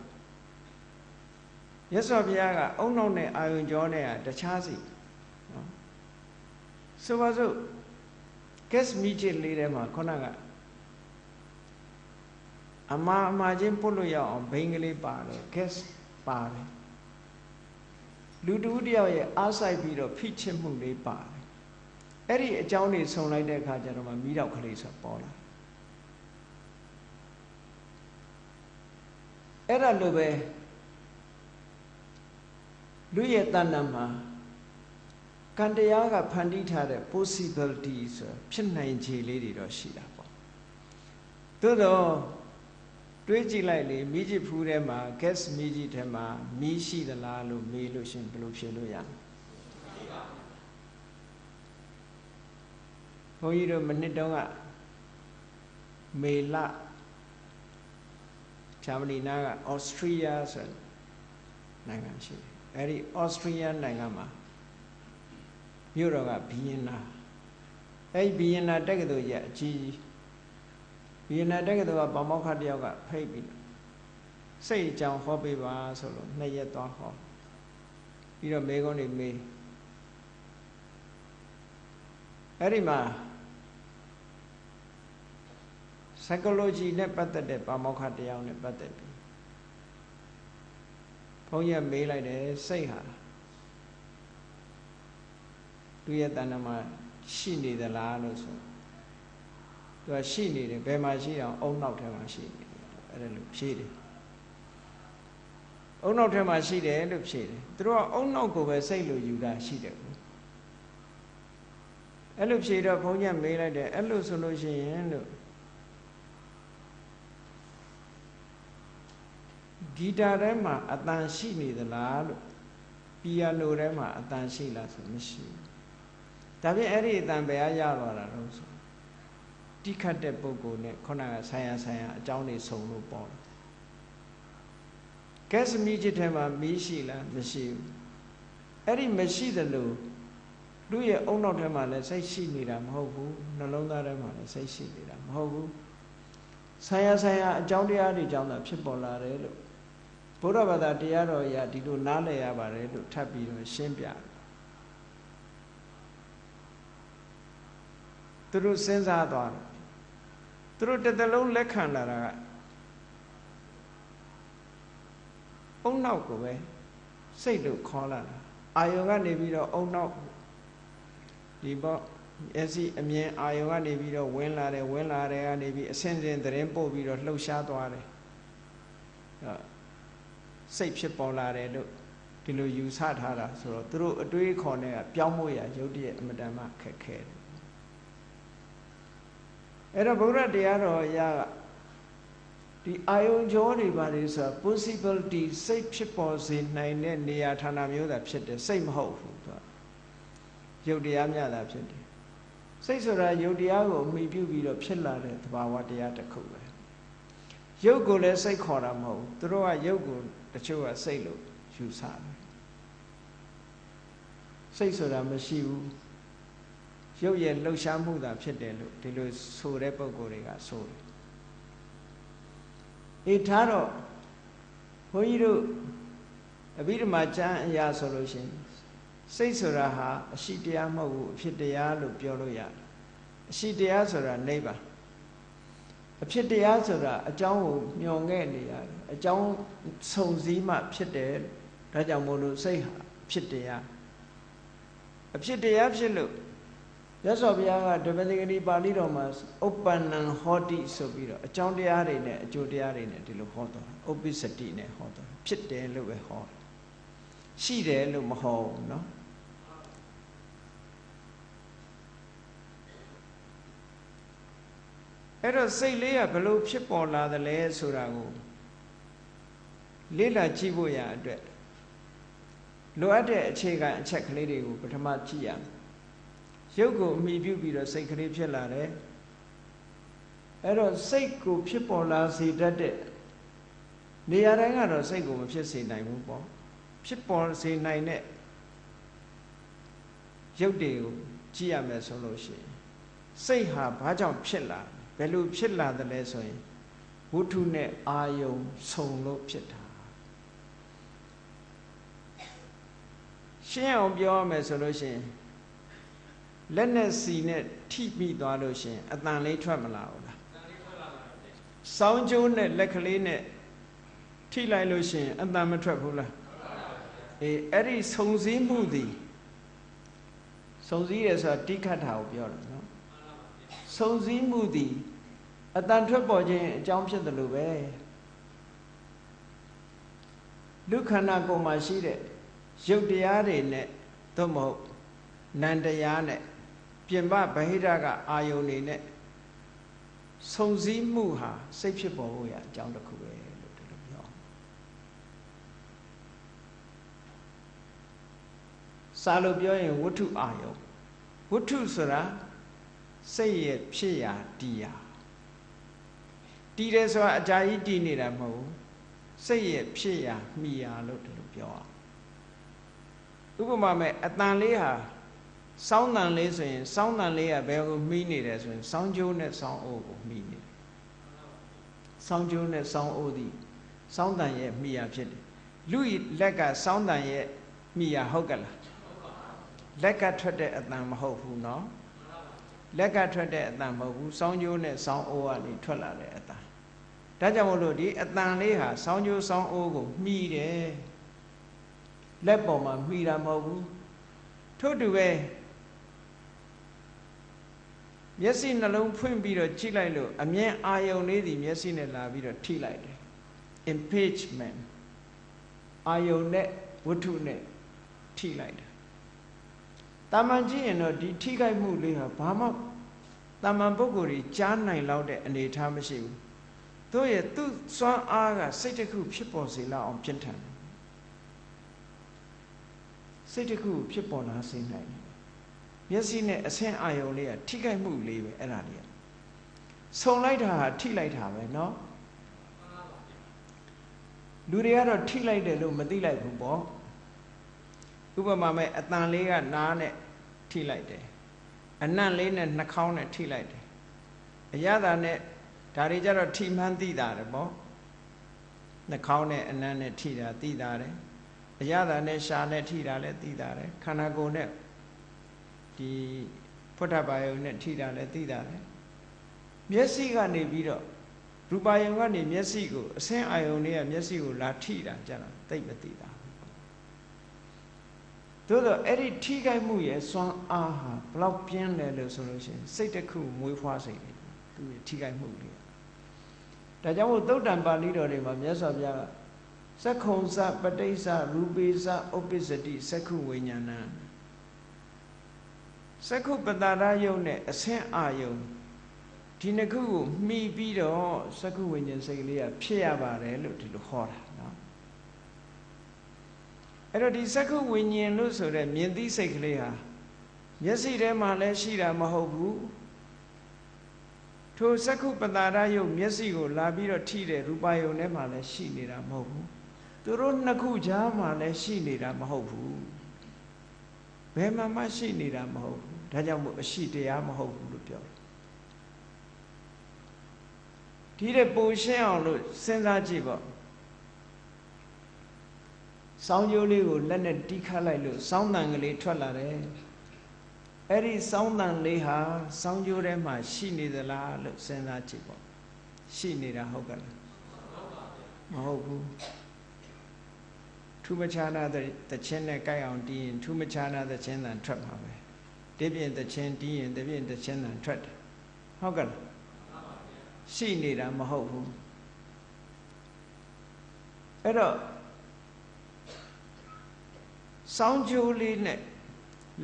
S1: မြတ်စွာဘုရားကအုံနောက်နဲ့အာယုကြောနဲ့တခြားစီနော်ဆိုပါစို့ gas မီးချစ်လေးထဲမှာခုနကအမာချင်းပုတ်လို့ရအောင်ဘိန်းကလေးပါတယ် gas ပါတယ်လူတူတယောက်ရဲ့အားဆိုင်ပြီးတော့ဖိချစ်မှုလေးပါတယ်အဲ့ဒီအကြောင်းတွေဆုံလိုက်တဲ့အခါကျတော့မှမီးတောက်ကလေးဆိုပေါ်လာအဲ့ဒါလိုပဲလူရဲ့တဏ္ဍာမှာကံတရားကဖန်တီးထားတဲ့ possibility ဆိုဖြစ်နိုင်ခြေလေးတွေတော့ရှိတာပေါ့သို့တော့တွေးကြည့်လိုက်လေမီးကြည့်ဖူးထဲမှာ gas မီးကြီးထဲမှာမီးရှိသလားလို့မေးလို့ရှင်ဘယ်လိုဖြေလို့ရမလဲဘုန်းကြီးတို့မနစ်တုန်းကမေလဂျာမနီနာကဩစတြီးယားဆိုနိုင်ငံရှိတယ်အဲ့ဒီဩစတြီးယားနိုင်ငံမှာမြို့တော်ကဘီယင်နာအဲ့ဒီဘီယင်နာတက္ကသိုလ်ရဲ့အကြီးဘီယင်နာတက္ကသိုလ်ကဗမောက္ခတယောက်ကဖိတ်ပြီးစိတ်အကြောင်းဟောပေးပါဆိုလို့2ရက်သွားဟောပြီးတော့မေကုန်းနေမေးအဲ့ဒီမှာ psychology နဲ့ပတ်သက်တဲ့ဗမောက္ခတယောက်နဲ့ပတ်သက်ပြီးဘုန်းကြီးမေးလိုက်တယ်စိတ်ဟာသူရဲ့တဏ္ဍာမှာရှိနေသလားလို့ဆိုသူကရှိနေတယ်ဘယ်မှာရှိအောင်အုံနောက်ထဲမှာရှိနေတယ်အဲ့ဒါလို့ဖြေတယ်အုံနောက်ထဲမှာရှိတယ်လို့ဖြေတယ်သူတို့ကအုံနောက်ကိုပဲစိတ်လို့ယူတာရှိတယ်ကိုအဲ့လိုဖြေတော့ဘုန်းကြီးမေးလိုက်တယ်အဲ့လိုဆိုလို့ရှိရင်လို့ဂီတာထဲမှာအတန်ရှိနေသလားလို့ပီယာနိုထဲမှာအတန်ရှိလားဆိုမရှိဘူးဒါဖြင့်အဲ့ဒီအတန်ဘယ်ရသွားတာတော့ဆိုတိခတ်တဲ့ပုဂ္ဂိုလ်နဲ့ခုနကဆိုင်ရာအကြောင်းတွေစုံလို့ပေါ်တယ်ကဲစမီးချစ်ထဲမှာမီးရှိလားမရှိဘူးအဲ့ဒီမရှိသလိုလူရဲ့အုံနောက်ထဲမှာလည်းစိတ်ရှိနေတာမဟုတ်ဘူးနှလုံးသားထဲမှာလည်းစိတ်ရှိနေတာမဟုတ်ဘူးဆိုင်ရာအကြောင်းတရားတွေကြောင့်သာဖြစ်ပေါ်လာတယ်လို့ဘုရားဘာသာတရားတော်အရာဒီလိုနားလည်ရပါတယ်လို့ထပ်ပြီးတော့ရှင်းပြတယ်သူတို့စဉ်းစားသွားတယ်သူတို့တစ်သလုံးလက်ခံလာတာကအုံနောက်ကိုပဲစိတ်လို့ခေါ်လာတာအာယုံကနေပြီးတော့အုံနောက်ဒီပေါ့မျက်စိအမြင်အာယုံကနေပြီးတော့ဝင်လာတယ်ကနေပြီးအစဉ်စဉ်သတင်းပို့ပြီးတော့လှုပ်ရှားသွားတယ်စိတ်ဖြစ်ပေါ်လာတယ်လို့ဒီလိုယူဆထားတာဆိုတော့သူတို့အတွေးခေါ်နေကပြောင်းဖို့ရရုပ်တရက်အမတန်မှခက်ခဲတယ်အဲ့တော့ဗုဒ္ဓတရားတော်အရာကဒီအာယုံကြောတွေပါလေဆို possibility စိတ်ဖြစ်ပေါ်စေနိုင်တဲ့နေရာဌာနမျိုးသာဖြစ်တယ်စိတ်မဟုတ်ဘူးသူကရုပ်တရားများသာဖြစ်တယ် စိတ်ဆိုတာယုတ်တရားကိုအမိပြုပြီးတော့ဖြစ်လာတဲ့သဘာဝတရားတစ်ခုပဲယုတ်ကိုလည်းစိတ်ခေါ်တာမဟုတ်ဘူးသူတို့ကယုတ်ကိုတချို့ကစိတ်လို့ယူဆတယ်စိတ်ဆိုတာမရှိဘူးရုပ်ရဲ့လှုပ်ရှားမှုသာဖြစ်တယ်လို့ဒီလိုဆိုတဲ့ပုံကိုယ်တွေကဆိုတယ်အေးထားတော့ဘုန်းကြီးတို့အဘိဓမ္မာကျမ်းအရာဆိုလို့ရှိရင်စိတ်ဆိုတာဟာအရှိတရားမဟုတ်ဘူးအဖြစ်တရားလို့ပြောလို့ရတယ်အရှိတရားဆိုတာနိဗ္ဗာန်အဖြစ်တရားဆိုတာအကြောင်းကိုမျှော်ငဲ့နေရတယ်အကြောင်းစုံစည်းမှဖြစ်တယ်ဒါကြောင့်မို့လို့စိတ်ဟာအဖြစ်တရားအဖြစ်တရားဖြစ်လို့ရသော်ဘုရားကဓမ္မသင်္ကတိပါဠိတော်မှာဥပ္ပန္နံဟောတိဆိုပြီးတော့အကြောင်းတရားတွေနဲ့အကျိုးတရားတွေနဲ့ဒီလိုဟောတော်ဥပ္ပစ္စတိနဲ့ဟောတော်ဖြစ်တယ်လို့ပဲဟောရှိတယ်လို့မဟောဘူးเนาะအဲ့တော့စိတ်လေးကဘလို့ဖြစ်ပေါ်လာသလဲဆိုတာကိုလေ့လာကြည့်ဖို့ရအတွက်လိုအပ်တဲ့အခြေခံအချက်ကလေးတွေကိုပထမကြည့်ရမယ်ရုပ်ကိုအမိပြုပြီးတော့စိတ်ကလေးဖြစ်လာတယ်အဲ့တော့စိတ်ကိုဖြစ်ပေါ်လာစေတတ်တဲ့နေရာတိုင်းကတော့စိတ်ကိုမဖြစ်စေနိုင်ဘူးပေါ့ဖြစ်ပေါ်စေနိုင်တဲ့ရုပ်တွေကိုကြည့်ရမယ်ဆိုလို့ရှိရင်စိတ်ဟာဘာကြောင့်ဖြစ်လာဘယ်လိုဖြစ်လာတယ်လဲဆိုရင်ဝတ္ထုနဲ့အာယုံဆုံလို့ဖြစ်တာရှင်းအောင်ပြောရမယ်ဆိုလို့ရှိရင်လက်နဲ့စီနဲ့ထိမိသွားလို့ရှိရင်အတန်လေးထွက်မလာဘူးလားစောင်းကျိုးနဲ့လက်ကလေးနဲ့ထိလိုက်လို့ရှိရင်အတန်မထွက်ဘူးလားအေးအဲ့ဒီစုံစည်းမှုသည်စုံစည်းရဆိုတာတိခတ်တာကိုပြောတယ်နော်စုံစည်းမှုသည်အတန်ထွက်ပေါ်ခြင်းအကြောင်းဖြစ်တယ်လို့ပဲလူခန္ဓာကိုယ်မှာရှိတဲ့ရုပ်တရားတွေနဲ့သို့မဟုတ်နံတရားနဲ့ပြင်ပဗဟိတကအာယုန်တွေနဲ့စုံစည်းမှုဟာစိတ်ဖြစ်ပေါ်ဖို့ရအကြောင်းတစ်ခုပဲလို့ဒီလိုပြောစာလို့ပြောရင်ဝတ္ထုအာယုန်ဝတ္ထုဆိုတာစိတ်ရဲ့ဖြစ်ရာတည်ရာတည်တယ်ဆိုတာအကြာကြီးတည်နေတာမဟုတ်ဘူးစိတ်ရဲ့ဖြစ်ရာမှီရာလို့ဒီလိုပြောဥပမာမဲ့အတန်လေးဟာစောင်းတန်လေးဆိုရင်စောင်းတန်လေးကဘယ်ကိုမှီးနေတယ်ဆိုရင်စောင်းကျိုးနဲ့စောင်းအိုးကိုမှီးနေတယ်စောင်းကျိုးနဲ့စောင်းအိုးသည်စောင်းတန်ရဲ့မှီရာဖြစ်တယ်လူလက်ကစောင်းတန်ရဲ့မှီရာဟုတ်ကလားလက်ကထွက်တဲ့အတန်မဟုတ်ဘူးเนาะလက်ကထွက်တဲ့အတန်မဟုတ်ဘူးစောင်းကျိုးနဲ့စောင်းအိုးကနေထွက်လာတဲ့အတန်ဒါကြောင့်မို့လို့ဒီအတန်လေးဟာစောင်းကျိုးစောင်းအိုးကိုမှီးတယ်လက်ပေါ်မှာမှီတာမဟုတ်ဘူးထို့တူပဲမျက်စိနှလုံးဖွင့်ပြီးတော့ကြည့်လိုက်လို့အမြင်အာယုံလေးဒီမျက်စိနဲ့လာပြီးတော့ထိလိုက်တယ် impingement အာယုံနဲ့ဝတ္ထုနဲ့ထိလိုက်တယ်တာမန်ကြည့်ရင်တော့ဒီထိခိုက်မှုလေးဟာဘာမှတာမန်ပုဂ္ဂိုလ်ကြီးကြားနိုင်လောက်တဲ့အနေအထားမရှိဘူးတို့ရဲ့သူ့စွမ်းအားကစိတ်တစ်ခုဖြစ်ပေါ်စေလောက်အောင်ပြင်းထန်တယ်စိတ်တစ်ခုဖြစ်ပေါ်လာစေနိုင်တယ်မျက်စိနဲ့အဆင်းအာယုံလေးကထိခိုက်မှုလေးပဲအဲ့ဒါလေးကဆုံလိုက်တာဟာထိလိုက်တာပဲเนาะလူတွေကတော့ထိလိုက်တယ်လို့မသိလိုက်ဘူးပေါ့ဥပမာမဲ့အတန်လေးကနားနဲ့ထိလိုက်တယ်အနံ့လေးနဲ့နှာခေါင်းနဲ့ထိလိုက်တယ်အရသာနဲ့ဒါတွေကြတော့ထိမှန်းသိတာတယ်ပေါ့နှာခေါင်းနဲ့အနံ့နဲ့ထိတာသိတာတယ်အရသာနဲ့ရှာနဲ့ထိတာလည်းသိတာတယ်ခန္ဓာကိုယ်နဲ့ဒီဖုဒ္ဓဘာယုံနဲ့ထိတာလည်းသိတာတယ်မျက်စိကနေပြီးတော့ရူပါယုံကနေမျက်စိကိုအဆင်းအာယုံတွေကမျက်စိကိုလာထိတာကြတော့သိမသိတာသို့တော့အဲ့ဒီထိခိုက်မှုရဲ့စွမ်းအားဟာဘလောက်ပြင်းတယ်လို့ဆိုလို့ရှိရင်စိတ်တစ်ခုမွေးဖွားစိတ်တယ်သူရဲ့ထိခိုက်မှုလေးဒါကြောင့်မို့သုတ်တံပါဠိတော်တွေမှာမြတ်စွာဘုရားကသက္ခုံစပဋိစ္စရူပေစဥပ္ပစ္စတိသက္ခုဝိညာဏသက္ခုပတ္တရယုံနဲ့အဆင်းအာယုံဒီနှစ်ခုကိုမှီပြီးတော့သက္ခုဝိညာဉ်စိတ်လေးကဖြစ်ရပါတယ်လို့ဒီလိုဟောတာနော်အဲ့တော့ဒီသက္ခုဝိညာဉ်လို့ဆိုတဲ့မြင်သိစိတ်ကလေးဟာ မျက်စိထဲမှာလည်းရှိတာမဟုတ်ဘူးထိုစက္ခုပတာရယုတ်မျက်စိကိုလာပြီးတော့ထိတဲ့ရူပယုံထဲမှာလည်းရှိနေတာမဟုတ်ဘူးသူတို့နှစ်ခုကြားမှာလည်းရှိနေတာမဟုတ်ဘူးဘယ်မှာမှရှိနေတာမဟုတ်ဘူးဒါကြောင့်မို့အရှိတရားမဟုတ်ဘူးလို့ပြောတယ်ဒီတဲ့ပိုရှင်းအောင်လို့စဉ်းစားကြည့်ပေါ့စောင်းကြိုးလေးကိုလက်နဲ့တီးခတ်လိုက်လို့စောင်းတန်ကလေးထွက်လာတယ်အဲ့ဒီစောင်းတန်လေးဟာစောင်းကြိုးထဲမှာရှိနေသလားလို့စဉ်းစားကြည့်ပေါ့ရှိနေတာဟုတ်ကဲ့လားမဟုတ်ဘူးထူးမခြားနာသချင်းနဲ့ကြိုက်အောင်တီးရင်ထူးမခြားနာသချင်းတန်ထွက်မှာပဲဒီပြင်သချင်းတီးရင်ဒီပြင်သချင်းတန်ထွက်တယ်ဟုတ်ကဲ့လားရှိနေတာမဟုတ်ဘူးအဲ့တော့စောင်းကြိုးလေးနဲ့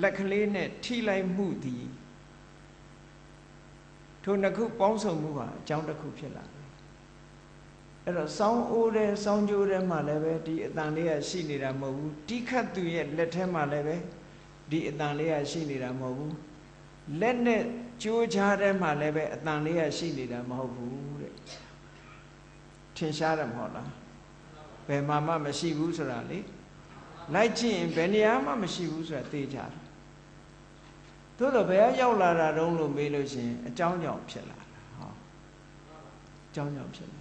S1: လက်ကလေးနဲ့ထိလိုက်မှုသည်ထိုနှစ်ခုပေါင်းစုံမှုဟာအကြောင်းတစ်ခုဖြစ်လာတယ်အဲ့တော့စောင်းအိုးတဲ့စောင်းကြိုးထဲမှာလည်းပဲဒီအတန်လေးကရှိနေတာမဟုတ်ဘူးတိခတ်သူရဲ့လက်ထဲမှာလည်းပဲဒီအတန်လေးကရှိနေတာမဟုတ်ဘူးလက်နဲ့ကြိုးချားထဲမှာလည်းပဲအတန်လေးကရှိနေတာမဟုတ်ဘူးတဲ့ထင်ရှားတယ်မဟုတ်လားဘယ်မှာမှမရှိဘူးဆိုတာလေလိုက်ကြည့်ရင်ဘယ်နေရာမှမရှိဘူးဆိုတာသိကြတယ်သို့တော့ဘယ်ရောက်လာတာတုံးလို့မေးလို့ရှိရင်အကြောင်းကြောင့်ဖြစ်လာတာဟောအကြောင်းကြောင့်ဖြစ်လာ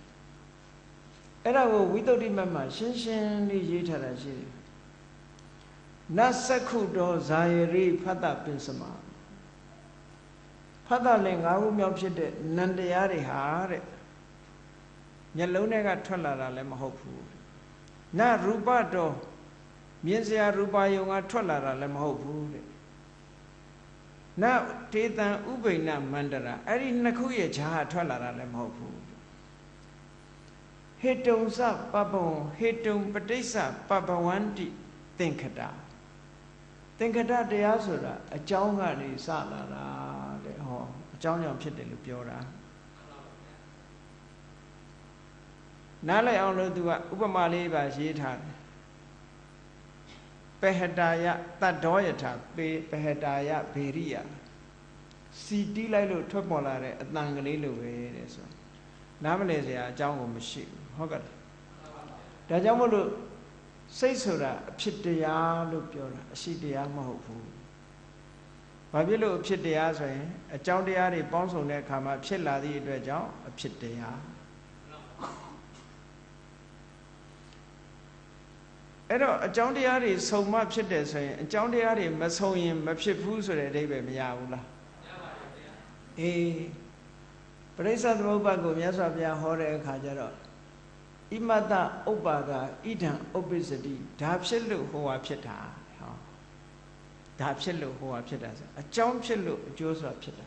S1: အဲ့ဒါကိုဝိသုဒ္ဓိမတ်မှာရှင်းရှင်းလေးရေးထားတာရှိတယ်နတ်စက္ခုတောဇာယရိဖတ်တပင်စမဖတ်တလည်း၅ခုမြောက်ဖြစ်တဲ့နန္တရားတွေဟာတဲ့မျက်လုံးထဲကထွက်လာတာလည်းမဟုတ်ဘူးနရူပတောမြင်စရာရူပယုံကထွက်လာတာလည်းမဟုတ်ဘူးတဲ့နတေတံဥပိ္ပနမန္တရာအဲ့ဒီနှစ်ခုရဲ့ဈာကထွက်လာတာလည်းမဟုတ်ဘူးဟေတုံစပပဝံဟေတုံပဋိစ္စပပဝန္တိသင်္ခတသင်္ခတတရားဆိုတာအကြောင်းကနေစလာတာတဲ့ဟောအကြောင်းကြောင့်ဖြစ်တယ်လို့ပြောတာနားလည်အောင်လို့သူကဥပမာလေးပါရေးထားတယ်ပဟတာယတတ္တောယထာပဟတာယဘေရိယစီတီးလိုက်လို့ထွက်ပေါ်လာတဲ့အတန်ကလေးလိုပဲတဲ့ဆိုနားမလည်စရာအကြောင်းကိုမရှိဘူးဟုတ်ကဲ့ဒါကြောင့်မို့လို့စိတ်ဆိုတာအဖြစ်တရားလို့ပြောတာအရှိတရားမဟုတ်ဘူးဘာဖြစ်လို့အဖြစ်တရားဆိုရင်အကြောင်းတရားတွေပေါင်းစုံတဲ့အခါမှာဖြစ်လာသည့်အတွက်ကြောင့်အဖြစ်တရားအဲ့တော့အကြောင်းတရားတွေစုံမှဖြစ်တယ်ဆိုရင်အကြောင်းတရားတွေမစုံရင်မဖြစ်ဘူးဆိုတဲ့အဓိပ္ပာယ်မရဘူးလားမရပါဘူးဗျာအေးပရိစ္ဆေသမုပ္ပါဒ်ကိုမြတ်စွာဘုရားဟောတဲ့အခါကျတော့ဣမတဥပ္ပါကဣဒံဥပ္ပစ္စတိဒါဖြစ်လို့ဟောဟာဖြစ်တာဟောဒါဖြစ်လို့ဟောဟာဖြစ်တာဆိုအကြောင်းဖြစ်လို့အကျိုးဆိုတာဖြစ်တာ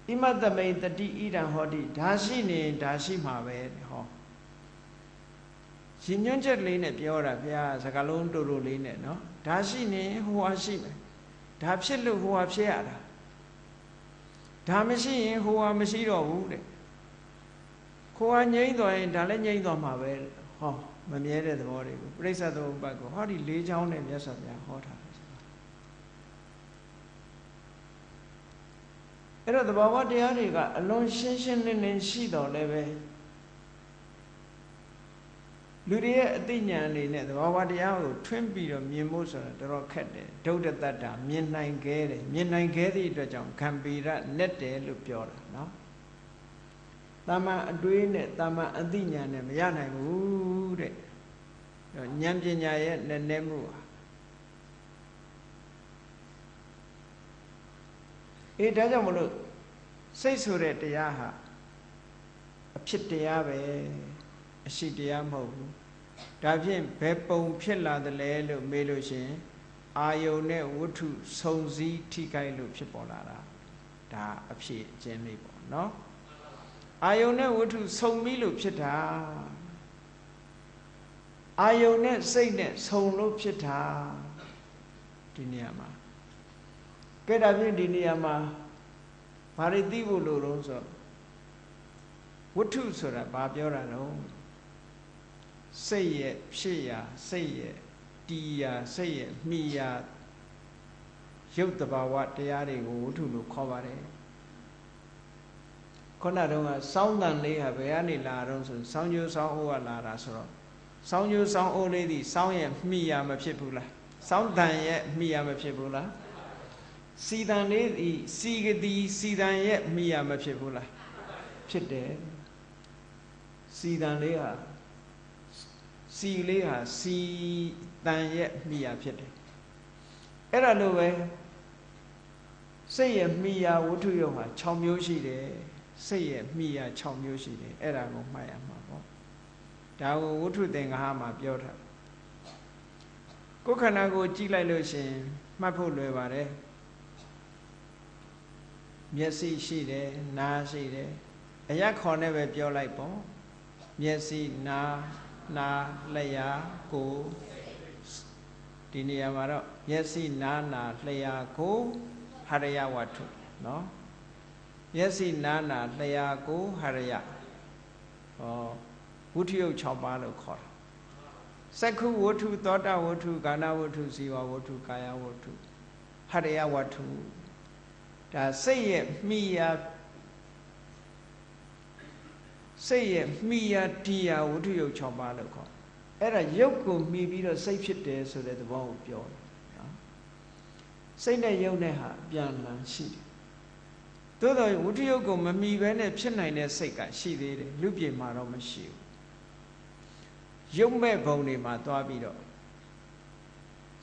S1: ဣမတမိန်တတိဣဒံဟောတိဒါရှိနေဒါရှိမှာပဲဟောရှင်ညွန့်ချက်လေးနဲ့ပြောတာဘုရားစကားလုံးတူတူလေးနဲ့နော်ဒါရှိနေဟိုဟာရှိမယ်ဒါဖြစ်လို့ဟိုဟာဖြစ်ရတာဒါမရှိရင်ဟိုဟာမရှိတော့ဘူးတဲ့ခိုးဟာငြိမ့်သွားရင်ဒါလည်းငြိမ့်သွားမှာပဲဟောမမြဲတဲ့သဘောတွေကိုပြိဿသမုပ္ပါဒ်ကိုဟောဒီ၄ချောင်းနဲ့မြတ်စွာဘုရားဟောထားတယ်အဲ့တော့သဘာဝတရားတွေကအလွန်ရှင်းရှင်းလင်းလင်းရှိတော်လည်းပဲလူတွေရဲ့အသိဉာဏ်အနေနဲ့သဘာဝတရားကိုထွင်းပြီးတော့မြင်ဖို့ဆိုတာတော်တော်ခက်တယ်ဒုဋ္ဌတတ္တာမြင်နိုင်ခဲ့တယ်မြင်နိုင်ခဲ့သည့်အတွက်ကြောင့်ခံပေရနဲ့တယ်လို့ပြောတာနော်တာမန်အတွေးနဲ့တာမန်အသိဉာဏ်နဲ့မရနိုင်ဘူးတဲ့ဉာဏ်ပညာရဲ့နည်းနည်းမှုဟာအေးဒါကြောင့်မလို့စိတ်ဆိုတဲ့တရားဟာအဖြစ်တရားပဲအရှိတရားမဟုတ်ဘူးဒါဖြင့်ဘယ်ပုံဖြစ်လာသလဲလို့မေးလို့ရှိရင်အာယုန်နဲ့ဝတ္ထုစုံစည်းထိခိုက်လို့ဖြစ်ပေါ်လာတာဒါအဖြစ်အကျဉ်းလေးပေါ့နော်အာယုန်နဲ့ဝတ္ထုစုံပြီးလို့ဖြစ်တာအာယုန်နဲ့စိတ်နဲ့စုံလို့ဖြစ်တာဒီနေရာမှာကဲဒါဖြင့်ဒီနေရာမှာဘာတွေသိဖို့လိုတော့ဆိုဝတ္ထုဆိုတာဘာပြောတာလဲစိတ်ရဲ့ဖြစ်ရာစိတ်ရဲ့တီးရာစိတ်ရဲ့မှီရာ ရုပ်တဘာဝတရားတွေကိုဝတ္ထုလို့ခေါ်ပါတယ်ခုနတုန်းကစောင်းတန်လေးဟာဘယ်ကနေလာတော့ဆိုစောင်းကျိုးစောင်းအိုးကလာတာဆိုတော့စောင်းကျိုးစောင်းအိုးလေးဒီစောင်းရဲ့မိရမဖြစ်ဘူးလားစောင်းတန်ရဲ့မိရမဖြစ်ဘူးလားစီတန်လေးဒီစီကတိစီတန်ရဲ့မိရမဖြစ်ဘူးလားဖြစ်တယ်စီတန်လေးဟာစီလေးဟာစီတန်ရဲ့မိရဖြစ်တယ်အဲ့ဒါလိုပဲစိတ်ရဲ့မိယာဝတ္ထုရုပ်ဟာ6မျိုးရှိတယ်စိတ်ရဲ့မိယာ6မျိုးရှိတယ်အဲ့ဒါကိုမှတ်ရမှာပေါ့ဒါကိုဝတ္ထုသင်္ဃာမှာပြောထားကိုယ်ခန္ဓာကိုကြည့်လိုက်လို့ရှင်မှတ်ဖို့လွယ်ပါတယ်မျက်စိရှိတယ်နားရှိတယ်အရက်ခေါ်နဲ့ပဲပြောလိုက်ပေါ့မျက်စိနားလျှာကိုယ်ဒီနေရာမှာတော့မျက်စိနားလျှာကိုယ်ဟရယဝတ္ထုနော်မျက်စိနားလျှာကိုယ်ဟရယဝတ္ထုရုပ်6ပါးလို့ခေါ်တာစက္ခုဝတ္ထုသောတာဝတ္ထုကာဏဝတ္ထုဇီဝဝတ္ထုကာယဝတ္ထုဟရယဝတ္ထုဒါစိတ်ရဲ့မိယာတရားဝတ္ထုရုပ်6ပါးလို့ခေါ်အဲ့ဒါရုပ်ကိုမှီပြီးတော့စိတ်ဖြစ်တယ်ဆိုတဲ့သဘောကိုပြောတယ်နော်စိတ်နဲ့ရုပ်နဲ့ဟာအပြန်အလှန်ရှိတယ်သို့တော်ဝတ္ထုရုပ်ကိုမမှီဘဲနဲ့ဖြစ်နိုင်တဲ့စိတ်ကရှိသေးတယ်လူပြေမှာတော့မရှိဘူးရုပ်မဲ့ဘုံတွေမှာသွားပြီးတော့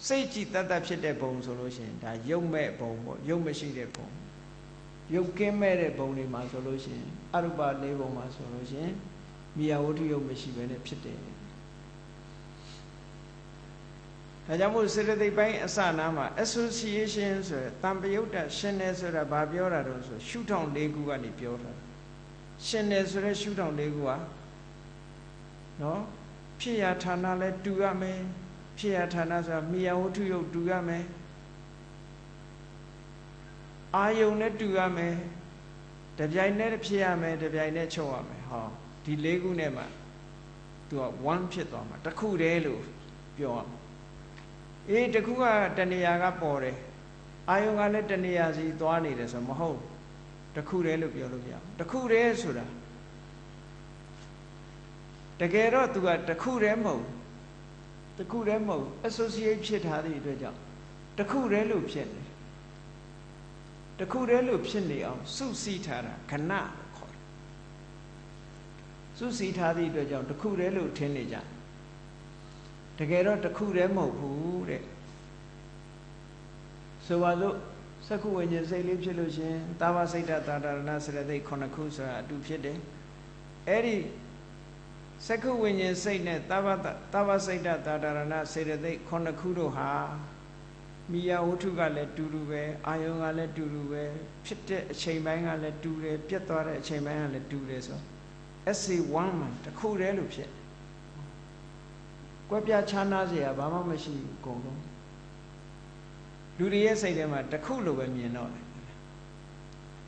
S1: စိတ်ကြည်တတ်တတ်ဖြစ်တဲ့ဘုံဆိုလို့ရှိရင်ဒါရုပ်မဲ့ဘုံပေါ့ရုပ်မရှိတဲ့ဘုံရုပ်ကင်းမဲ့တဲ့ဘုံတွေမှာဆိုလို့ရှိရင်အရူပ၄ဘုံမှာဆိုလို့ရှိရင်မိယာဝတ္ထုရုပ်မရှိဘဲနဲ့ဖြစ်တယ်ဒါကြောင့်မို့စေတသိက်ပိုင်းအစနာမှာ association ဆိုရယ်တံပယုတ်တရှင်တယ်ဆိုတာဘာပြောတာတော့ဆိုရှုထောင့်၄ခုကနေပြောတာရှင်တယ်ဆိုတဲ့ရှုထောင့်၄ခုကနော်ဖြစ်ရဌာနလဲတူရမယ်ဖြစ်ရဌာနဆိုတာမိယာဝတ္ထုရုပ်တူရမယ်အာယုံနဲ့တူရမယ်တပြိုင်နဲ့ဖြစ်ရမယ်တပြိုင်နဲ့ချုပ်ရမယ်ဟောဒီ၄ခုနဲ့မှသူက1ဖြစ်သွားမှာတစ်ခုတည်းလို့ပြောရမှာအေးတခုကတဏှာကပေါ်တယ်အာယုံကလည်းတဏှာစီသွားနေတယ်ဆိုမဟုတ်တခုတည်းလို့ပြောလို့မရဘူးတခုတည်းဆိုတာတကယ်တော့သူကတခုတည်းမဟုတ် associate ဖြစ်ထားသည့်အတွက်ကြောင့်တခုတည်းလို့ဖြစ်နေတခုတည်းလို့ဖြစ်နေအောင်စုစည်းထားတာခဏလို့ခေါ်တယ်စုစည်းထားသည့်အတွက်ကြောင့်တခုတည်းလို့ထင်နေကြတကယ်တော့တခုတည်းမဟုတ်ဘူးတဲ့ဆိုပါစို့စက္ခုဝိညာဉ်စိတ်လေးဖြစ်လို့ရှင်သာဝစိတ်တသာဒရဏစရသိက်9ခုဆိုတာအတူဖြစ်တယ်အဲ့ဒီစက္ခုဝိညာဉ်စိတ်နဲ့သာဝစိတ်တသာဒရဏစေတသိက်9ခုတို့ဟာမိယာဝတ္ထုကလည်းတူတူပဲအာယုံကလည်းတူတူပဲဖြစ်တဲ့အချိန်ပိုင်းကလည်းတူတယ်ပြတ်သွားတဲ့အချိန်ပိုင်းကလည်းတူတယ်ဆို SA1 မှာတခုတည်းလို့ဖြစ်ကွဲပြားခြားနားเสียဘာမှမရှိဘူးအကုန်လုံးလူတွေရဲ့စိတ်ထဲမှာတစ်ခုလိုပဲမြင်တော့တယ်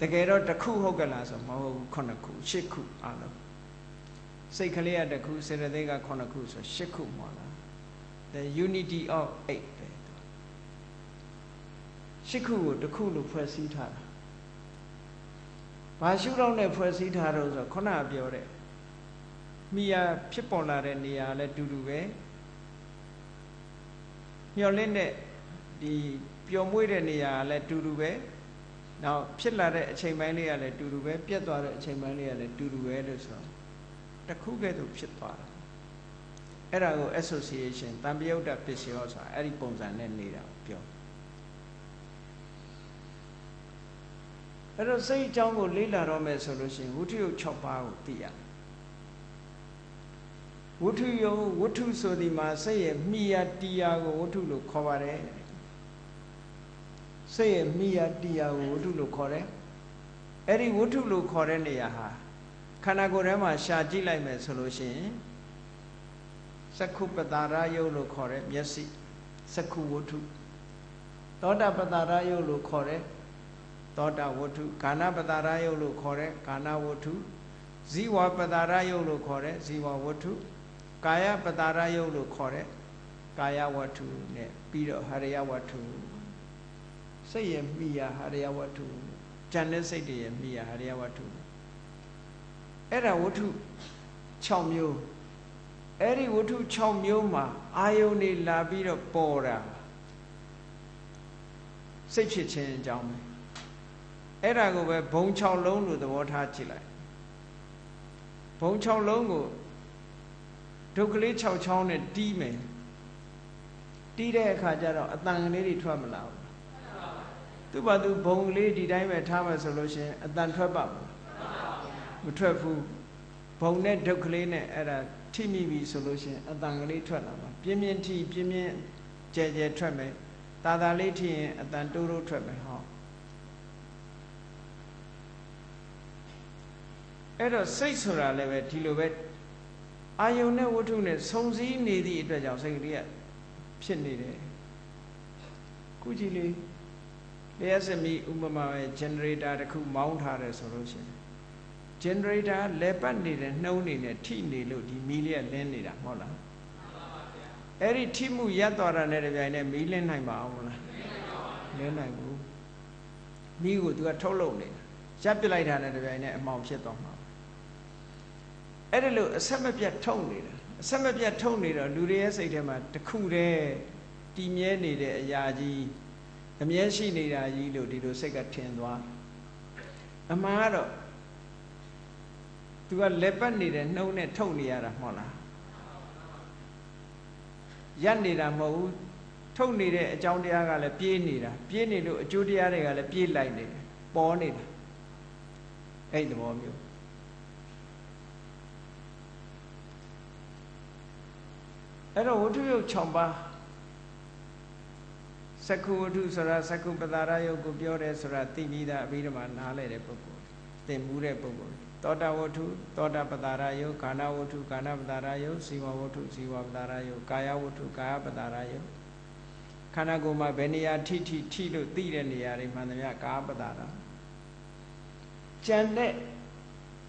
S1: တကယ်တော့တစ်ခုဟုတ်ကလားဆိုမဟုတ်ဘူး9ခု10ခုအားလုံးစိတ်ကလေးကတစ်ခုစေတသိက်က9ခုဆို10ခုမဟုတ်လား the unity of 8ပဲ10ခုကိုတစ်ခုလိုဖွဲ့စည်းထားတာဘာရှုတော့နဲ့ဖွဲ့စည်းထားတော့ဆိုခုနကပြောတဲ့မိယာဖြစ်ပေါ်လာတဲ့နေရာလည်းတူတူပဲမျောလင့်တဲ့ဒီပျော်မွေ့တဲ့နေရာလည်းတူတူပဲနောက်ဖြစ်လာတဲ့အချိန်ပိုင်းလေးကလည်းတူတူပဲပြတ်သွားတဲ့အချိန်ပိုင်းလေးကလည်းတူတူပဲလို့ဆိုတော့တစ်ခုကဲ့သို့ဖြစ်သွားတာအဲ့ဒါကို association တံပယုတ်တပစ္စယောဆိုတာအဲ့ဒီပုံစံနဲ့နေတာကိုပြောအဲ့တော့စိတ်အကြောင်းကိုလေ့လာတော့မယ်ဆိုလို့ရှိရင်ဝတ္ထုရုပ်6ပါးကိုသိရဝတ္ထုရုပ်ဝတ္ထုဆိုဒီမှာစိတ်ရဲ့မိယာတရားကိုဝတ္ထုလို့ခေါ်ပါတယ်စိတ်ရဲ့မိယာတရားကိုဝတ္ထုလို့ခေါ်တယ်အဲ့ဒီဝတ္ထုလို့ခေါ်တဲ့နေရာဟာခန္ဓာကိုယ်ထဲမှာရှာကြည့်လိုက်မယ်ဆိုလို့ရှိရင်စက္ခုပတာရယုတ်လို့ခေါ်တဲ့မျက်စိစက္ခုဝတ္ထုသောတာပတာရယုတ်လို့ခေါ်တဲ့သောတာဝတ္ထုကာဏပတာရယုတ်လို့ခေါ်တဲ့ကာဏဝတ္ထုဇီဝပတာရယုတ်လို့ခေါ်တဲ့ဇီဝဝတ္ထုကာယပတာရယုတ်လို့ခေါ်တဲ့ကာယဝတ္ထုနဲ့ပြီးတော့ဟရိယဝတ္ထု စိတ်ရဲ့မိယာဟရိယဝတ္ထုဉာဏ်နဲ့စိတ်တွေရဲ့မိယာဟရိယဝတ္ထုအဲ့ဒါဝတ္ထု6မျိုးအဲ့ဒီဝတ္ထု6မျိုးမှာအာယုန်တွေလာပြီးတော့ပေါ်တာစိတ်ဖြစ်ခြင်းအကြောင်းပဲအဲ့ဒါကိုပဲဘုံ6လုံးလို့သဘောထားကြည့်လိုက်ဘုံ6လုံးကိုဒုက္ခလေး6ချောင်းနဲ့တီးမယ်တီးတဲ့အခါကျတော့အတန်ကလေးတွေထွက်မလာဘူးသူ့ဘာသူဘုံလေးဒီတိုင်းပဲထားမယ်ဆိုလို့ရှိရင်အတန်ထွက်ပါမထွက်ဘူးဘုံနဲ့ဒုက္ခလေးနဲ့အဲ့ဒါထိမိပြီဆိုလို့ရှိရင်အတန်ကလေးထွက်လာမှာပြင်းပြင်းထိပြင်းပြင်းကျဲကျဲထွက်မယ်တာတာလေးထိရင်အတန်တိုးတိုးထွက်မယ်ဟောအဲ့တော့စိတ်ဆိုတာလည်းပဲဒီလိုပဲအာယုန်နဲ့ဝတ္ထုနဲ့ဆုံစည်းနေသည့်အတွက်ကြောင့်စိတ်ကလေးကဖြစ်နေတယ်ခုကြည့်လေလျှက်စမီဥပမာပဲ generator တစ်ခုမောင်းထားတယ်ဆိုလို့ရှိရင် generator လဲပတ်နေတဲ့နှုံးနေနဲ့ထိနေလို့ဒီမီးလေးကလင်းနေတာဟုတ်လားအဲ့ဒီထိမှုရပ်သွားတာနဲ့တပြိုင်နက်မီးလင်းနိုင်ပါအောင်မလားလင်းနိုင်ဘူးမီးကိုသူကထုတ်လုပ်နေတာရပ်ပစ်လိုက်တာနဲ့တပြိုင်နက်အမှောင်ဖြစ်သွားမှာအဲ့ဒါလို့အဆက်မပြတ်ထုတ်နေတာအဆက်မပြတ်ထုတ်နေတော့လူတွေရဲ့စိတ်ထဲမှာတခုတည်းတည်မြဲနေတဲ့အရာကြီးအမြဲရှိနေတာကြီးလို့ဒီလိုစိတ်ကထင်သွားအမှန်ကတော့သူကလက်ပတ်နေတဲ့နှုံးနဲ့ထုတ်နေရတာမဟုတ်လားရပ်နေတာမဟုတ်ဘူးထုတ်နေတဲ့အကြောင်းတရားကလည်းပြေးနေတာပြေးနေလို့အကျိုးတရားတွေကလည်းပြေးလိုက်နေတယ်ပေါ်နေတာအဲ့ဒီသဘောမျိုးအဲ့တော့ဝတ္ထုယုတ်6ပါးစက္ခုဝတ္ထုဆိုတာစက္ခုပတာရယုတ်ကိုပြောတယ်ဆိုတာသိပြီးသားအပြီးတော့မှနားလဲတဲ့ပုဂ္ဂိုလ်သင်မှုတဲ့ပုဂ္ဂိုလ်သောတာဝတ္ထုသောတာပတာရယုတ်ကာဏဝတ္ထုကာဏပတာရယုတ်ဇီဝဝတ္ထုဇီဝပတာရယုတ်ကာယဝတ္ထုကာယပတာရယုတ်ခန္ဓာကိုယ်မှာဘယ်နေရာထိလို့သိတဲ့နေရာတွေမှန်သမျှကာယပတာရကျန်တဲ့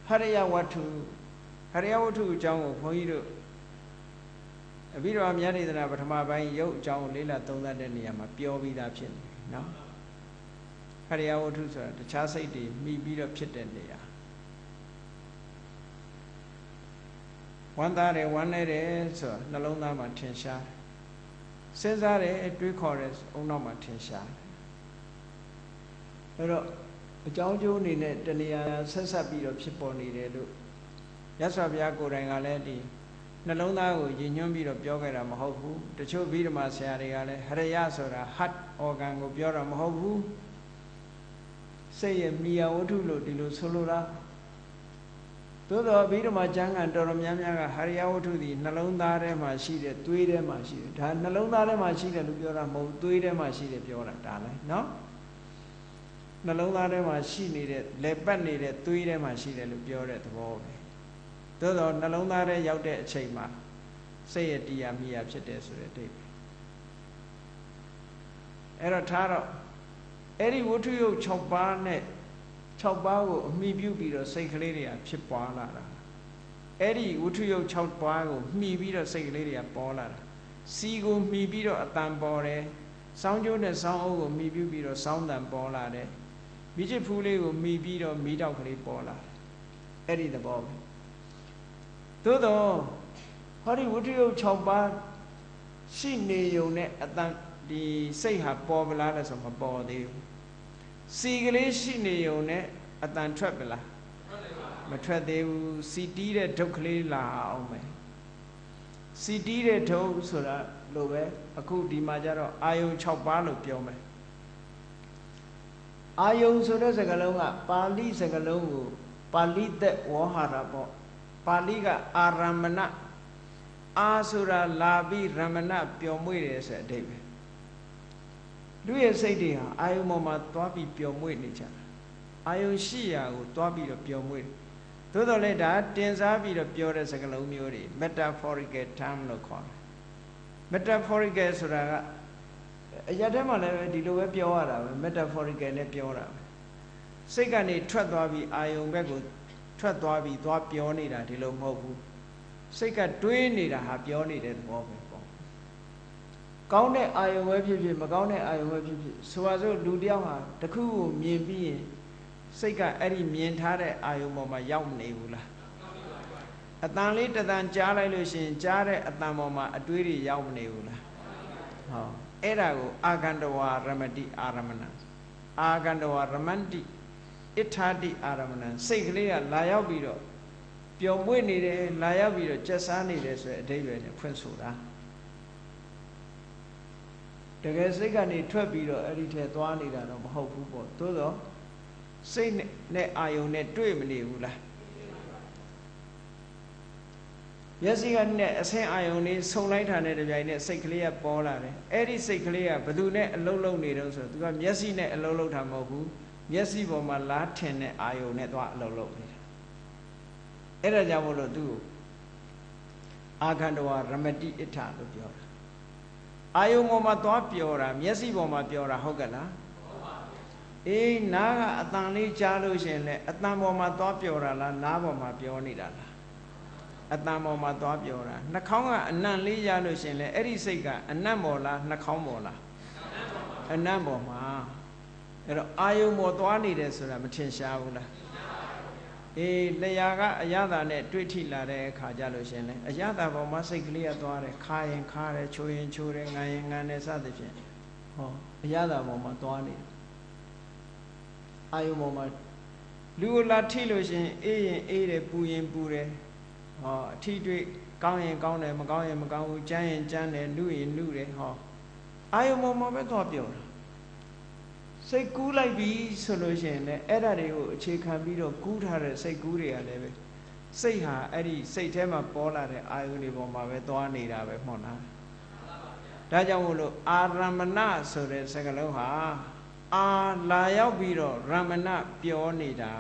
S1: ဟရိယဝတ္ထုအကြောင်းကိုဘုန်းကြီးတို့အဘိဓမ္မာမြတ်ဒေသနာပထမပိုင်းရုပ်အကြောင်းကိုလေးလာသုံးသပ်တဲ့နေရာမှာပြောပြီးသားဖြစ်နေတယ်နော်ဟရိယဝတ္ထုဆိုတာတခြားစိတ်တွေမိပြီးတော့ဖြစ်တဲ့နေရာဝမ်းသာတယ်ဝမ်းနည်းတယ်ဆိုတာနှလုံးသားမှာထင်ရှားစဉ်းစားတယ်တွေးခေါ်တယ်အုံနောက်မှာထင်ရှားအဲ့တော့အကြောင်းကျိုးအနေနဲ့တဏှာဆက်ဆက်ပြီးတော့ဖြစ်ပေါ်နေတယ်လို့မြတ်စွာဘုရားကိုယ်တိုင်ကလည်းဒီနှလုံးသားကိုရည်ညွှန်းပြီးတော့ပြောခဲ့တာမဟုတ်ဘူးတချို့ဗိဓမာဆရာတွေကလည်းဟရိယဆိုတာ heart organ ကိုပြောတာမဟုတ်ဘူးစိတ်ရဲ့မိယာဝတ္ထုလို့ဒီလိုဆိုလိုတာသို့တော်ဗိဓမာကျမ်းဂန်တော်တော်များများကဟရိယဝတ္ထုဒီနှလုံးသားထဲမှာရှိတယ်သွေးထဲမှာရှိတယ်ဒါနှလုံးသားထဲမှာရှိတယ်လို့ပြောတာမဟုတ်သွေးထဲမှာရှိတယ်ပြောတာဒါလည်းနော်နှလုံးသားထဲမှာရှိနေတဲ့လေပတ်နေတဲ့သွေးထဲမှာရှိတယ်လို့ပြောတဲ့သဘောပဲသို့တော့နှလုံးသားထဲရောက်တဲ့အချိန်မှာစိတ်ရဲ့တရားမိယာဖြစ်တယ်ဆိုတဲ့အဓိပ္ပာယ်အဲ့တော့ထားတော့အဲ့ဒီဝတ္ထုယုတ်6ပါးနဲ့6ပါးကိုအမိပြုပြီးတော့စိတ်ကလေးတွေကဖြစ်ပွားလာတာအဲ့ဒီဝတ္ထုယုတ်6ပါးကိုမှီပြီးတော့စိတ်ကလေးတွေကပေါ်လာတာစီကိုမှီပြီးတော့အတန်ပေါ်တယ်စောင်းကျိုးနဲ့စောင်းအုပ်ကိုမှီပြုပြီးတော့စောင်းတန်ပေါ်လာတယ်မိချစ်ဖူးလေးကိုမှီပြီးတော့မိတောက်ကလေးပေါ်လာတယ်အဲ့ဒီသဘောပဲသို့တော့ဟောဒီဝတ္ထုယုတ်6ပါးရှိနေုံနဲ့အတန်ဒီစိတ်ဟာပေါ်ပလားလဲဆိုမပေါ်သေးဘူးစီကလေးရှိနေုံနဲ့အတန်ထွက်ပလားမထွက်သေးဘူးစီတီးတဲ့ဒုက္ခလေးလာအောင်မယ်စီတီးတဲ့ဒုက္ခဆိုတာလို့ပဲအခုဒီမှာကျတော့အာယုံ6ပါးလို့ပြောမယ်အာယုံဆိုတဲ့စကားလုံးကပါဠိစကားလုံးကိုပါဠိသက်ဝေါဟာရပေါ့ပါဠိကအာရမဏအာဆိုတာလာပြီးရမဏပျော်မွေ့တယ်ဆိုတဲ့အဓိပ္ပာယ်လူရဲ့စိတ်တွေဟာအာယုံပေါ်မှာသွားပြီးပျော်မွေ့နေကြတာအာယုံရှိရာကိုသွားပြီးတော့ပျော်မွေ့သို့တော်လည်းဒါတင်စားပြီးတော့ပြောတဲ့စကားလုံးမျိုးတွေ metaphorical term လို့ခေါ်တယ် metaphorical ဆိုတာကအရာထဲမှာလည်းဒီလိုပဲပြောရတာပဲ metaphorical နဲ့ပြောတာပဲစိတ်ကနေထွက်သွားပြီးအာယုံဘက်ကိုထွက်သွားပြီးသွားပြောနေတာဒီလိုမဟုတ်ဘူးစိတ်ကတွေးနေတာဟာပြောနေတဲ့သဘောပဲပေါ့ ကောင်းတဲ့အာယုံပဲဖြစ်ဖြစ်မကောင်းတဲ့အာယုံပဲဖြစ်ဖြစ်ဆိုပါစို့လူတယောက်ဟာတခုကိုမြင်ပြီးရင်စိတ်ကအဲ့ဒီမြင်ထားတဲ့အာယုံပေါ်မှာရောက်မနေဘူးလားအတန်လေးတတန်ကြားလိုက်လို့ရှိရင်ကြားတဲ့အတန်ပေါ်မှာအတွေးတွေရောက်မနေဘူးလားဟောအဲ့ဒါကိုအာဂန္တဝါရမတိအာရမဏအာဂန္တဝါရမန္တိဣထာတိအာရမဏစိတ်ကလေးကလာရောက်ပြီးတော့ပျော်မွေ့နေတယ်လာရောက်ပြီးတော့ကျက်စားနေတယ်ဆိုတဲ့အဓိပ္ပာယ်နဲ့ဖွင့်ဆိုတာတကယ်စိတ်ကနေထွက်ပြီးတော့အဲ့ဒီထဲသွားနေတာတော့မဟုတ်ဘူးပေါ့သို့တော့စိတ်နဲ့အာယုံနဲ့တွေ့မနေဘူးလားမျက်စိကနဲ့အဆင်းအာယုံလေးဆုံလိုက်တာနဲ့တပြိုင်နက်စိတ်ကလေးကပေါ်လာတယ်အဲ့ဒီစိတ်ကလေးကဘယ်သူနဲ့အလုံးလုံးနေတော့ဆိုတော့သူကမျက်စိနဲ့အလုံးလုံးတာမဟုတ်ဘူးမျက်စိပေါ်မှာလားထင်တဲ့အာယုံနဲ့သွားအလုံးလုံးနေတာအဲ့ဒါကြောင့်မို့လို့သူ့ကိုအာခန္ဓဝရမတိဣဋ္ဌလို့ပြောတာအာယုံပေါ်မှာသွားပြောတာမျက်စိပေါ်မှာပြောတာဟုတ်ကဲ့လားဟုတ်ပါဘူးအေးနားကအတန်လေးကြားလို့ရှိရင်လည်းအတန်ပေါ်မှာသွားပြောတာလားနားပေါ်မှာပြောနေတာလားအတန်ပေါ်မှာသွားပြောတာနှာခေါင်းကအနံ့လေးရလို့ရှိရင်လည်းအဲ့ဒီစိတ်ကအနံ့ပေါ်လားနှာခေါင်းပေါ်လားအနံ့ပေါ်မှာအဲ့တော့အာယုံပေါ်သွားနေတယ်ဆိုတာမထင်ရှားဘူးလားအေးလျာကအရသာနဲ့တွေ့ထိလာတဲ့အခါကြလို့ရှင်လေအရသာပေါ်မှာစိတ်ကလေးကသွားတယ်ခါရင်ခါတယ်ချိုးရင်ချိုးတယ်ငံရင်ငံတယ်စသဖြင့်ဟောအရသာပေါ်မှာသွားနေတယ်အာယုံပေါ်မှာလူကိုလာထိလို့ရှင်အေးရင်အေးတယ်ပူရင်ပူတယ်ဟောအထီးတွေ့ကောင်းရင်ကောင်းတယ်မကောင်းရင်မကောင်းဘူးကြမ်းရင်ကြမ်းတယ်နှုရင်နှုတယ်ဟောအာယုံပေါ်မှာပဲသွားပြောတာစိတ်ကူးလိုက်ပြီဆိုလို့ရှိရင်လည်းအဲ့ဒါတွေကိုအခြေခံပြီးတော့ကူးထားတဲ့စိတ်ကူးတွေကလည်းပဲစိတ်ဟာအဲ့ဒီစိတ်ထဲမှာပေါ်လာတဲ့အာယုန်တွေပေါ်မှာပဲသွားနေတာပဲမဟုတ်လားဒါကြောင့်မို့လို့အာရမဏဆိုတဲ့စကားလုံးဟာအာလာရောက်ပြီးတော့ရမဏပြောနေတာ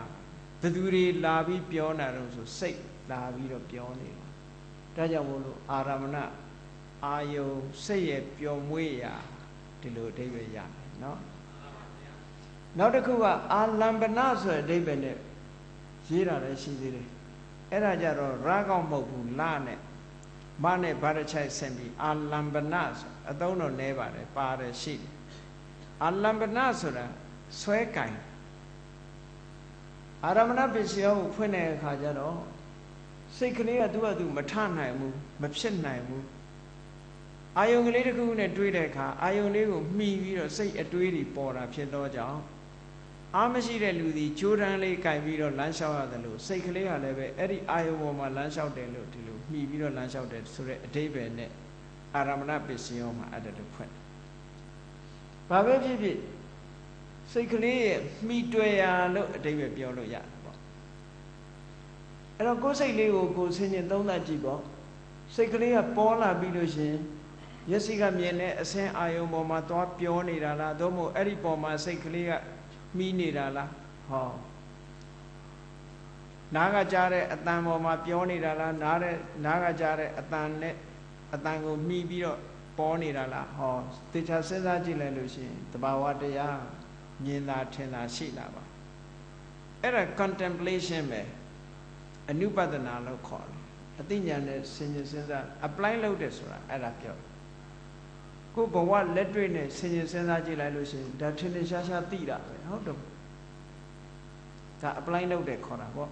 S1: ဘယ်သူတွေလာပြီးပြောနေတာတော့ဆိုစိတ်လာပြီးတော့ပြောနေတာဒါကြောင့်မို့လို့အာရမဏအာယုန်စိတ်ရဲ့ပျော်မွေ့ရာဒီလိုအဓိပ္ပာယ်ရတယ်နော်နောက်တစ်ခုကအာလံပနဆိုတဲ့အဓိပ္ပာယ်နဲ့ရေးတာလည်းရှိသေးတယ်အဲ့ဒါကြတော့ရာကောင်းမဟုတ်ဘူးလနဲ့မနဲ့ဗာရချိုက်ဆင်ပြီးအာလံပနဆိုအသုံးတော့နဲပါတယ်ပါတယ်ရှိတယ်အာလံပနဆိုတာဆွဲကင်အာရမဏပစ္စယောကိုဖွင့်တဲ့အခါကျတော့စိတ်ကလေးကသူ့ဟာသူမထနိုင်ဘူးမဖြစ်နိုင်ဘူးအာယုံကလေးတစ်ခုနဲ့တွေးတဲ့အခါအာယုံလေးကိုမှီပြီးတော့စိတ်အတွေးတွေပေါ်တာဖြစ်တော့ကြောင့်အားမရှိတဲ့လူသည်ကြိုးတန်းလေးကင်ပြီးတော့လမ်းလျှောက်ရတယ်လို့စိတ်ကလေးကလည်းပဲအဲ့ဒီအာယုံပေါ်မှာလမ်းလျှောက်တယ်လို့ဒီလိုမှီပြီးတော့လမ်းလျှောက်တယ်ဆိုတဲ့အဓိပ္ပာယ်နဲ့အာရမဏပစ္စယောမှာအဲ့ဒါလိုဖွင့်ဘာပဲဖြစ်ဖြစ်စိတ်ကလေးရဲ့မှီတွေ့ရလို့အဓိပ္ပာယ်ပြောလို့ရတယ်ပေါ့အဲ့တော့ကိုယ်စိတ်လေးကိုကိုယ်ဆင်ញင်သုံးသပ်ကြည့်ပေါ့စိတ်ကလေးကပေါ်လာပြီးလို့ရှင်မျက်စိကမြင်တဲ့အဆင်းအာယုံပေါ်မှာသွားပြောနေတာလားသို့မဟုတ်အဲ့ဒီပေါ်မှာစိတ်ကလေးကမီးနေတာလားဟောနားကကြားတဲ့အတန်ပေါ်မှာပြောနေတာလားနားကကြားတဲ့အတန်နဲ့အတန်ကိုမှီပြီးတော့ပေါ်နေတာလားဟောသေချာစဉ်းစားကြည့်လိုက်လို့ရှိရင်တဘာဝတရားမြင်တာထင်တာရှိလာပါအဲ့ဒါ contemplation ပဲအနုပဒနာလို့ခေါ်တယ်အသိဉာဏ်နဲ့စဉ်းစား apply လုပ်တယ်ဆိုတာအဲ့ဒါပြောကိုဘဝလက်တွေ့နဲ့စဉ်းစားကြည့်လိုက်လို့ရှိရင်ဒါထင်ထင်ရှားရှားသိတာပဲဟုတ်တယ်ဒါ apply လုပ်တယ်ခေါ်တာပေါ့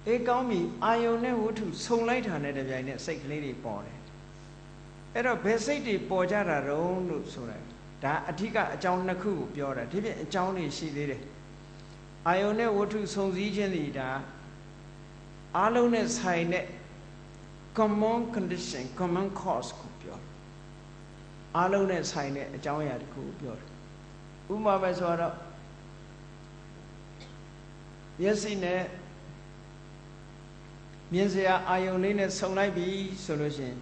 S1: အေးကောင်းပြီအာယုန်နဲ့ဝတ္ထုဆုံလိုက်တာနဲ့တပြိုင်နက်စိတ်ကလေးတွေပေါ်တယ်အဲ့တော့ဘယ်စိတ်တွေပေါ်ကြတာတုံးလို့ဆိုတယ်ဒါအဓိကအကြောင်းနှစ်ခုကိုပြောတာဒီပြင်အကြောင်းတွေရှိသေးတယ်အာယုန်နဲ့ဝတ္ထုဆုံစည်းခြင်းတွေဒါအားလုံးနဲ့ဆိုင်တဲ့ common condition common cause ကိုပြောအားလုံးနဲ့ဆိုင်တဲ့အကြောင်းအရာတစ်ခုကိုပြောတယ်ဥပမာပဲဆိုတော့မျက်စိနဲ့မြင်စရာအာယုန်လေးနဲ့ဆုံလိုက်ပြီဆိုလို့ရှိရင်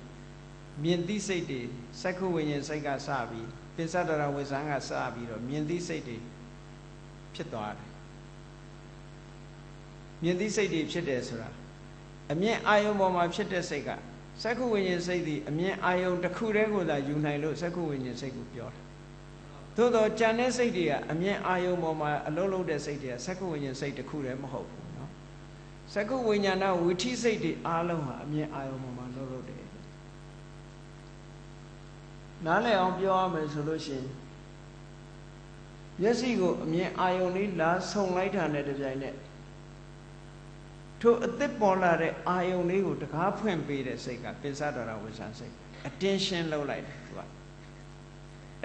S1: မြင်သိစိတ်တွေစက္ခုဝိညာဉ်စိတ်ကစပြီးပိဿဒရဝိဇ္ဇံကစပြီးတော့မြင်သိစိတ်တွေဖြစ်သွားတယ်မြင်သိစိတ်တွေဖြစ်တယ်ဆိုတာအမြင်အာယုံပေါ်မှာဖြစ်တဲ့စိတ်ကစက္ခုဝိညာဉ်စိတ်သည်အမြင်အာယုံတစ်ခုတည်းကိုသာယူနိုင်လို့စက္ခုဝိညာဉ်စိတ်ကိုပြောတာသို့တော့ကြံတဲ့စိတ်တွေကအမြင်အာယုံပေါ်မှာအလုံးလုံးတဲ့စိတ်တွေကစက္ခုဝိညာဉ်စိတ်တစ်ခုတည်းမဟုတ်ဘူးနော်စက္ခုဝိညာဏဝိထိစိတ်တွေအားလုံးဟာအမြင်အာယုံပေါ်မှာလုံးလုံးတယ် နားလည်အောင်ပြောရမယ်ဆိုလို့ရှိရင်မျက်စိကိုအမြင်အာယုံလေးလာဆုံလိုက်တာနဲ့တပြိုင်နက်ထိုအသစ်ပေါ်လာတဲ့အာယုံလေးကိုတကားဖွင့်ပေးတဲ့စိတ်ကပိဿဒရဝိဇ္ဇာစိတ် attention လုပ်လိုက်တယ်သူက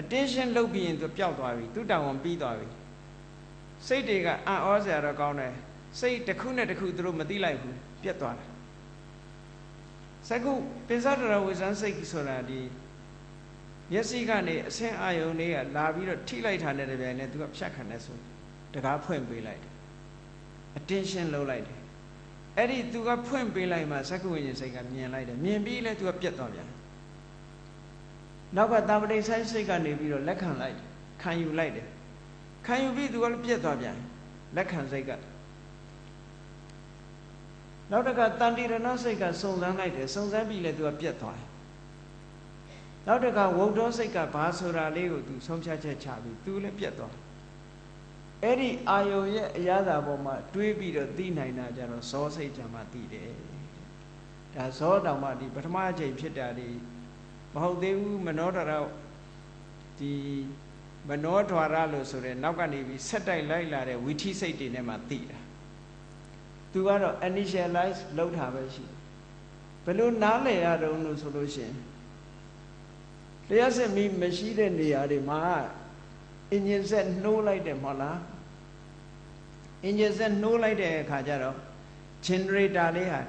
S1: attention လုပ်ပြီးရင်သူပျောက်သွားပြီသူတောင်ဝန်ပြီးသွားပြီစိတ်တွေကအံ့ဩစရာတော့ကောင်းတယ်စိတ်တစ်ခုနဲ့တစ်ခုသူတို့မသိလိုက်ဘူးပြတ်သွားတယ်စကုပိဿဒရဝိဇ္ဇာစိတ်ဆိုတာဒီမျက်စိကနေအဆင်းအာယုံလေးကလာပြီးတော့ထိလိုက်တာနဲ့တပြိုင်နက်သူကဖြတ်ခံတယ်ဆိုတကားဖွင့်ပေးလိုက်တယ် attention လုပ်လိုက်တယ်အဲ့ဒီသူကဖွင့်ပေးလိုက်မှစက္ကဝိညာဉ်စိတ်ကမြင်လိုက်တယ်မြင်ပြီးလဲသူကပြတ်သွားပြန်နောက်ကတာပတိဆိုင်စိတ်ကနေပြီးတော့လက်ခံလိုက်တယ်ခံယူလိုက်တယ်ခံယူပြီးသူကလည်းပြတ်သွားပြန်လက်ခံစိတ်ကနောက်တစ်ခါတန်တိရဏစိတ်ကစုံစမ်းလိုက်တယ်စုံစမ်းပြီးလဲသူကပြတ်သွားတယ်နောက်တစ်ခါဝုဒ္ဓစိတ်ကဘာဆိုတာလေးကိုသူဆုံးဖြတ်ချက်ချပြီးသူလည်းပြတ်သွားအဲ့ဒီအာယုံရဲ့အရာသာပေါ်မှာတွေးပြီးတော့သိနိုင်တာကြတော့ဇောစိတ်ကြမှာသိတယ်ဒါဇောတောင်မှဒီပထမအချိန်ဖြစ်တာဒီမဟုတ်သေးဘူးမနောဒရဒီမနောဒွါရလို့ဆိုရဲနောက်ကနေပြီးဆက်တိုက်လိုက်လာတဲ့ဝိထိစိတ်တွေနဲ့မှသိတာသူကတော့ initialize လုပ်တာပဲရှိဘယ်လိုနားလည်ရတော့လို့ဆိုလို့ရှိရင်တရားစစ်မီမရှိတဲ့နေရာတွေမှာအင်ဂျင်ဆက်နှိုးလိုက်တယ်မဟုတ်လားအင်ဂျင်ဆက်နှိုးလိုက်တဲ့အခါကျတော့ generator လေးဟာ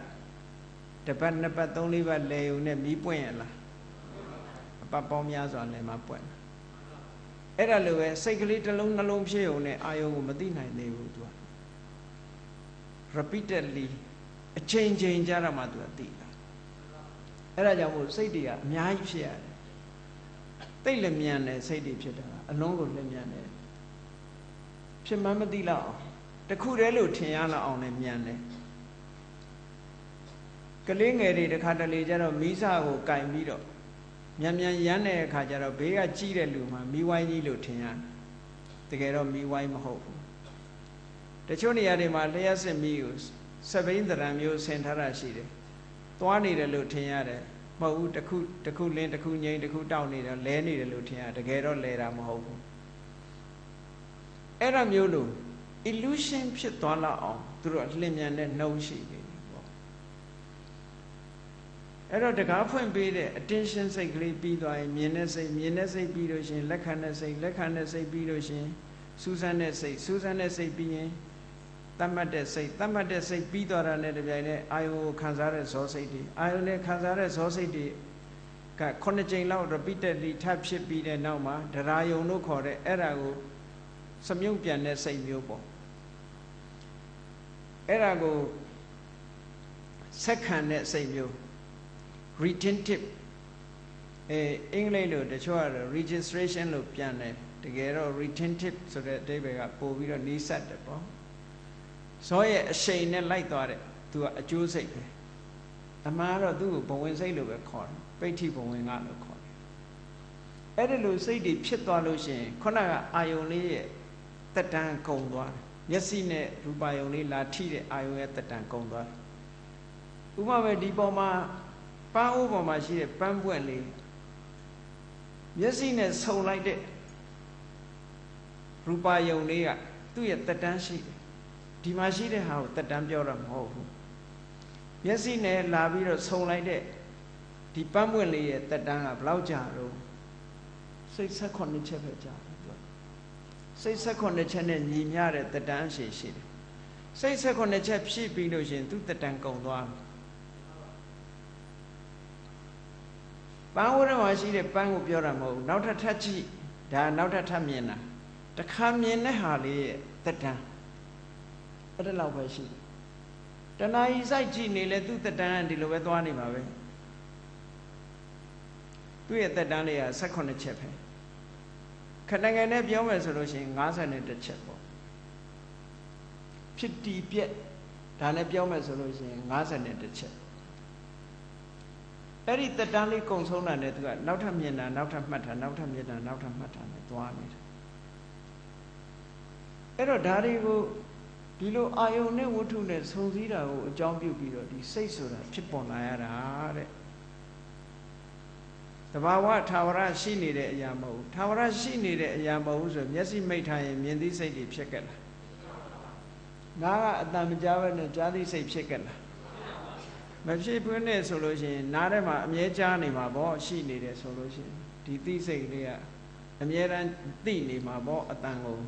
S1: တစ်ပတ်နှစ်ပတ်သုံးလေးပတ်လဲုံနဲ့မီးပွင့်ရလားအပတ်ပေါင်းများစွာလဲမှာပွင့်အဲ့ဒါလိုပဲစိတ်ကလေးတစ်လုံးနှလုံးဖြစ်ုံနဲ့အာယုံကိုမသိနိုင်သေးဘူးသူက repeatedly အချိန်ချင်းကြတော့မှသူကသိတာအဲ့ဒါကြောင့်မို့စိတ်တွေကအများကြီးဖြစ်ရတယ်တိတ်လည်းမြန်တယ်စိတ်တွေဖြစ်တာအလုံးကိုလည်းမြန်တယ်ဖြစ်မှမသိလောက်အောင်တခုတည်းလို့ထင်ရလောက်အောင်လည်းမြန်တယ်ကလေးငယ်တွေတခါတလေကျတော့မိစကိုကင်ပြီးတော့မြန်မြန်ရမ်းတဲ့အခါကျတော့ဘေးကကြီးတဲ့လူမှမိဝိုင်းကြီးလို့ထင်ရတကယ်တော့မိဝိုင်းမဟုတ်ဘူးတချို့နေရာတွေမှာလျှက်စစ်မီးကိုစပိန်တရံမျိုးဆင်ထားတာရှိတယ်သွားနေတယ်လို့ထင်ရတယ်မဟုတ်ဘူးတစ်ခုလင်းတစ်ခုငိမ့်တစ်ခုတောက်နေတယ်လဲနေတယ်လို့ထင်ရတကယ်တော့လဲတာမဟုတ်ဘူးအဲ့ဒါမျိုးလို့ illusion ဖြစ်သွားလောက်အောင်သူတို့အလင်းမြန်တဲ့နှုံးရှိနေတယ်ပေါ့အဲ့တော့တကားဖွင့်ပေးတဲ့ attention စိတ်ကလေးပြီးသွားရင်မြင်တဲ့စိတ်ပြီးလို့ရှိရင်လက်ခံတဲ့စိတ်ပြီးလို့ရှိရင်စူးစမ်းတဲ့စိတ်ပြီးရင်တတ်မှတ်တဲ့စိတ်ပြီးသွားတာနဲ့တပြိုင်နက်အာယုံကိုခံစားတဲ့ဇောစိတ်တွေအာယုံနဲ့ခံစားတဲ့ဇောစိတ်တွေက9ကြိမ်လောက် repeatedly ထပ်ဖြစ်ပြီးတဲ့နောက်မှာဒရာယုံလို့ခေါ်တဲ့အဲ့ဒါကိုစမြုပ်ပြန်တဲ့စိတ်မျိုးပေါ့အဲ့ဒါကိုဆက်ခံတဲ့စိတ်မျိုး retentive အင်္ဂလိပ်လိုတချို့ကတော့ registration လို့ပြန်တယ်တကယ်တော့ retentive ဆိုတဲ့အဓိပ္ပာယ်ကပို့ပြီးတော့နီးစပ်တယ်ပေါ့ဇောရဲ့အရှိန်နဲ့လိုက်သွားတဲ့သူကအကျိုးစိတ်ပဲအမှန်တော့သူ့ကိုဘဝင်စိတ်လို့ပဲခေါ်တယ်ပိဋ္ဌိဘဝင်ကလို့ခေါ်တယ်အဲ့ဒီလိုစိတ်တွေဖြစ်သွားလို့ရှိရင်ခုနကအာယုံလေးရဲ့တက်တန်းကုန်သွားတယ်မျက်စိနဲ့ရူပါယုံလေးလာထိတဲ့အာယုံရဲ့တက်တန်းကုန်သွားတယ်ဥပမာပဲဒီပေါ်မှာပန်းအိုးပေါ်မှာရှိတဲ့ပန်းပွင့်လေးမျက်စိနဲ့ဆုံလိုက်တဲ့ရူပါယုံလေးကသူ့ရဲ့တက်တန်းရှိတယ်ဒီမှာရှိတဲ့ဟာကိုတက်တန်းပြောတာမဟုတ်ဘူးမျက်စိနဲ့လာပြီးတော့ဆုံလိုက်တဲ့ဒီပန်းပွင့်လေးရဲ့တက်တန်းကဘယ်လောက်ကြာတော့စိတ်18ချက်ပဲကြာတယ်သူကစိတ်18ချက်နဲ့ညီမျှတဲ့တက်တန်းရှိတယ်စိတ်18ချက်ဖြည့်ပြီးလို့ရှိရင်သူ့တက်တန်းကုန်သွားတယ်ပန်းဝရမှာရှိတဲ့ပန်းကိုပြောတာမဟုတ်ဘူးနောက်ထပ်ထပ်ကြည့်ဒါနောက်ထပ်မြင်တာတခါမြင်တဲ့ဟာလေးရဲ့တက်တန်းအဲ့ဒါလောက်ပဲရှိတယ်တဏှာကြီးစိုက်ကြည့်နေလဲသူ့တက်တန်းဒီလိုပဲသွားနေမှာပဲသူ့ရဲ့တက်တန်းလေးက18ချက်ပဲခဏငယ်နဲ့ပြောမယ်ဆိုလို့ရှိရင်51ချက်ပေါ့ဖြစ်တီပြက်ဒါနဲ့ပြောမယ်ဆိုလို့ရှိရင်51ချက်အဲ့ဒီတက်တန်းလေးကုံဆုံးတာနဲ့သူကနောက်ထပ်မြင်တာနောက်ထပ်မှတ်တာနောက်ထပ်မြင်တာနောက်ထပ်မှတ်တာနဲ့သွားနေတယ်အဲ့တော့ဒါတွေကိုဒီလိုအာယုန်နဲ့ဝတ္ထုနဲ့ဆုံစည်းတာကိုအကြောင်းပြုပြီးတော့ဒီစိတ်ဆိုတာဖြစ်ပေါ်လာရတာတဲ့ တဘာဝထာဝရရှိနေတဲ့အရာမဟုတ်ထာဝရရှိနေတဲ့အရာမဟုတ်ဆိုမျက်စိမိတ်ထားရင်မြင်သိစိတ်တွေဖြစ်ခဲ့လားနားကအတန်မကြားဘဲနဲ့ကြားသိစိတ်ဖြစ်ခဲ့လားမဖြစ်ဘူးနဲ့ဆိုလို့ရှိရင်နားထဲမှာအမြဲကြားနေမှာပေါ့ရှိနေတယ်ဆိုလို့ရှိရင်ဒီသိစိတ်လေးကအမြဲတမ်းသိနေမှာပေါ့အတန်ကို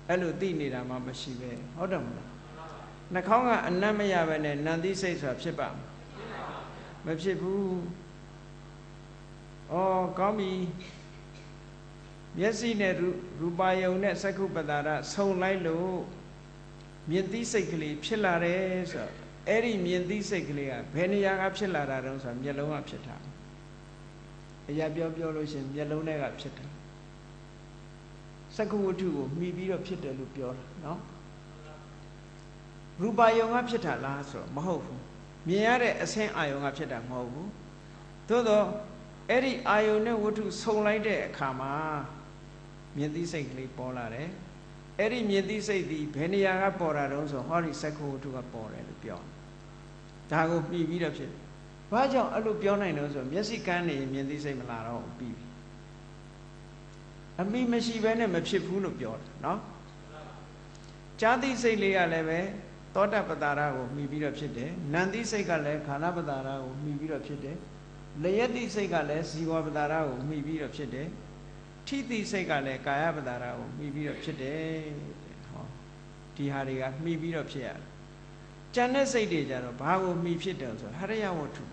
S1: အဲ့လိုသိနေတာမှမရှိပဲဟုတ်တယ်မလားနှာခေါင်းကအနတ်မရပဲနဲ့နံသိစိတ်ဆိုတာဖြစ်ပါမဖြစ်ဘူးဩကောင်းပြီမျက်စိနဲ့ရူပါယုံနဲ့သက္ခုပတာရဆုံလိုက်လို့မြင်သိစိတ်ကလေးဖြစ်လာတယ်ဆိုတော့အဲ့ဒီမြင်သိစိတ်ကလေးကဘယ်နေရာကဖြစ်လာတာတုံးဆိုတော့မျက်လုံးကဖြစ်တာအရာပြောလို့ရှိရင်မျက်လုံးထဲကဖြစ်တယ်သက္ခုဝတ္ထုကိုမှီပြီးတော့ဖြစ်တယ်လို့ပြောတာနော်ရူပါယုံကဖြစ်တာလားဆိုတော့မဟုတ်ဘူးမြင်ရတဲ့အဆင်းအာယုံကဖြစ်တာမဟုတ်ဘူးသို့တော့အဲ့ဒီအာယုံနဲ့ဝတ္ထုဆုံလိုက်တဲ့အခါမှာမြင်သိစိတ်ကလေးပေါ်လာတယ်အဲ့ဒီမြင်သိစိတ်ဒီဘယ်နေရာကပေါ်တာတုံးဆိုဟောဒီသက္ခုဝတ္ထုကပေါ်တယ်လို့ပြောဒါကိုမှီပြီးတော့ဖြစ်ဘာကြောင့်အဲ့လိုပြောနိုင်လို့ဆိုမျက်စိကန်းနေမြင်သိစိတ်မလာတော့ဘူးပြီးပြီအမိမရှိဘဲနဲ့မဖြစ်ဘူးလို့ပြောတယ်နော်ကြားသိစိတ်လေးကလည်းပဲသောတပတာရကိုမှီပြီးတော့ဖြစ်တယ်နံသိစိတ်ကလည်းခန္ဓာပတာရကိုမှီပြီးတော့ဖြစ်တယ်လယတိစိတ်ကလည်းဇီဝပတာရကိုမှီပြီးတော့ဖြစ်တယ်ထိတိစိတ်ကလည်းကာယပတာရကိုမှီပြီးတော့ဖြစ်တယ်ဟောဒီဟာတွေကမှီပြီးတော့ဖြစ်ရတယ်ကျန်တဲ့စိတ်တွေကြတော့ဘာကိုမှီဖြစ်တယ်ဆိုဟရိယဝတ္ထု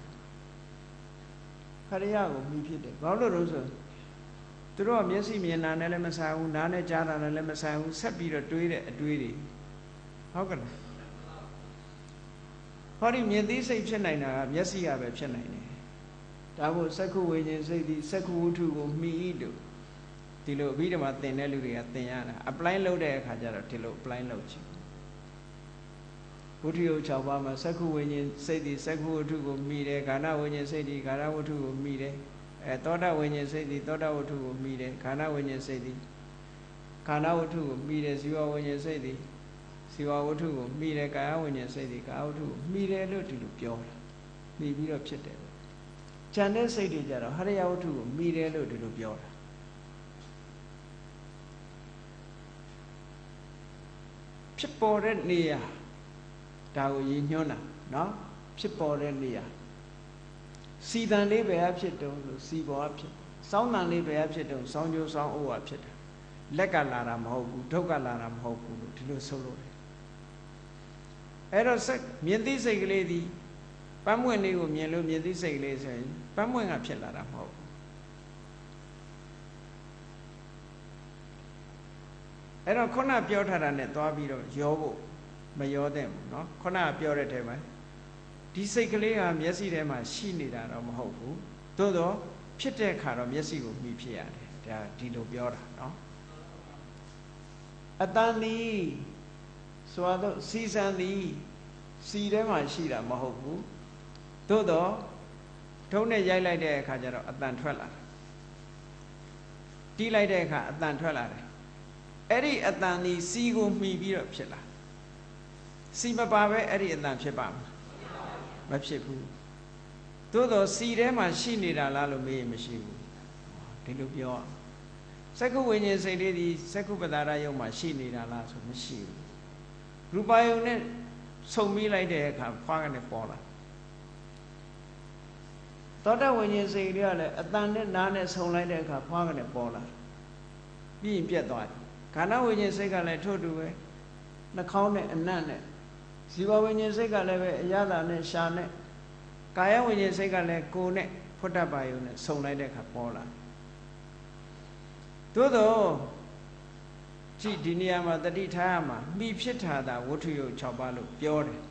S1: ဟရိယကိုမှီဖြစ်တယ်ဘာလို့လို့ဆိုသူတို့ကမျက်စိမြင်တာနဲ့လည်းမဆိုင်ဘူးနားနဲ့ကြားတာနဲ့လည်းမဆိုင်ဘူးဆက်ပြီးတော့တွေးတဲ့အတွေးတွေဟုတ်ကဲ့ဟောဒီမြင်သိစိတ်ဖြစ်နိုင်တာကမျက်စိကပဲဖြစ်နိုင်တယ်ဒါမို့သက္ခုဝိညာဉ်စိတ်ဒီသက္ခုဝတ္ထုကိုမှီလို့ဒီလိုအဘိဓမ္မာသင်တဲ့လူတွေကသင်ရတာ apply လုပ်တဲ့အခါကျတော့ဒီလို apply လုပ်ချင်ဘုဒ္ဓယုတ်6ပါးမှာသက္ခုဝိညာဉ်စိတ်ဒီသက္ခုဝတ္ထုကိုမှီတယ်ခန္ဓာဝိညာဉ်စိတ်ဒီခန္ဓာဝတ္ထုကိုမှီတယ်သောတာဝိညာဉ်စိတ်ဒီသောတာဝတ္ထုကိုမှီတယ်ခန္ဓာဝိညာဉ်စိတ်ဒီခန္ဓာဝတ္ထုကိုမှီတယ်ဇီဝဝိညာဉ်စိတ်ဒီဇီဝဝတ္ထုကိုမှီတယ်ကာယဝိညာဉ်စိတ်ဒီကာယဝတ္ထုကိုမှီတယ်လို့ဒီလိုပြောတာမှီပြီးတော့ဖြစ်တယ်ဉာဏ်နဲ့စိတ်တွေကြတော့ဟရိယဝတ္ထုကိုမှီတယ်လို့ဒီလိုပြောတာဖြစ်ပေါ်တဲ့နေရာဒါကိုရည်ညွှန်းတာနော်ဖြစ်ပေါ်တဲ့နေရာစီတန်လေးပဲအဖြစ်တုံးဆိုစီပေါ်အဖြစ်စောင်းတန်လေးပဲအဖြစ်တုံးစောင်းကျိုးစောင်းအိုးအဖြစ်တယ်လက်ကလာတာမဟုတ်ဘူးဒုက္ခလာတာမဟုတ်ဘူးလို့ဒီလိုဆိုလို့တယ်အဲ့တော့မြင်သိစိတ်ကလေးဒီပန်းမွင့်လေးကိုမြင်လို့မြင်သိစိတ်ကလေးဆိုရင်ပန်းမွင့်ကဖြစ်လာတာမဟုတ်ဘူးအဲ့တော့ခုနပြောထားတာနဲ့သွားပြီးတော့ရောဖို့မရောတဲ့ဘူးเนาะခုနပြောတဲ့ထဲမှာဒီစိတ်ကလေးကမျက်စိထဲမှာရှိနေတာတော့မဟုတ်ဘူးသို့တော့ဖြစ်တဲ့အခါတော့မျက်စိကိုမှီဖြစ်ရတယ်ဒါဒီလိုပြောတာเนาะအတန်ဒီဆိုတော့စီစံဒီစီထဲမှာရှိတာမဟုတ်ဘူးသို့တော့ထုံးနဲ့ရိုက်လိုက်တဲ့အခါကျတော့အတန်ထွက်လာတယ်တီးလိုက်တဲ့အခါအတန်ထွက်လာတယ်အဲ့ဒီအတန်ဒီစီကိုမှီပြီးတော့ဖြစ်လာစီမပါပဲအဲ့ဒီအတန်ဖြစ်ပါမဖြစ်ဘူးသို့တော့စီထဲမှာရှိနေတာလားလို့မေးရင်မရှိဘူးဒီလိုပြောသက္ခုဝိညာဉ်စိတ်လေးဒီသက္ခုပတာရယုံမှာရှိနေတာလားဆိုမရှိဘူးရူပယုံနဲ့ဆုံပြီးလိုက်တဲ့အခါဖွားကနေပေါ်လာသောတဝိညာဉ်စိတ်တွေကလည်းအတန်နဲ့နားနဲ့ဆုံလိုက်တဲ့အခါဖွားကနေပေါ်လာပြီးရင်ပြတ်သွားတယ်ခန္ဓာဝိညာဉ်စိတ်ကလည်းထို့တူပဲနှာခေါင်းနဲ့အနံ့နဲ့ဇီဝဝိညာဉ်စိတ်ကလည်းပဲအရသာနဲ့ရှာနဲ့ကာယဝိညာဉ်စိတ်ကလည်းကိုယ်နဲ့ဖွတ်တတ်ပါယုံနဲ့ဆုံလိုက်တဲ့အခါပေါ်လာသို့တော့ကြည့်ဒီနေရာမှာတတိထားရမှာမိဖြစ်ထားတာဝတ္ထုယုတ်6ပါးလို့ပြောတယ်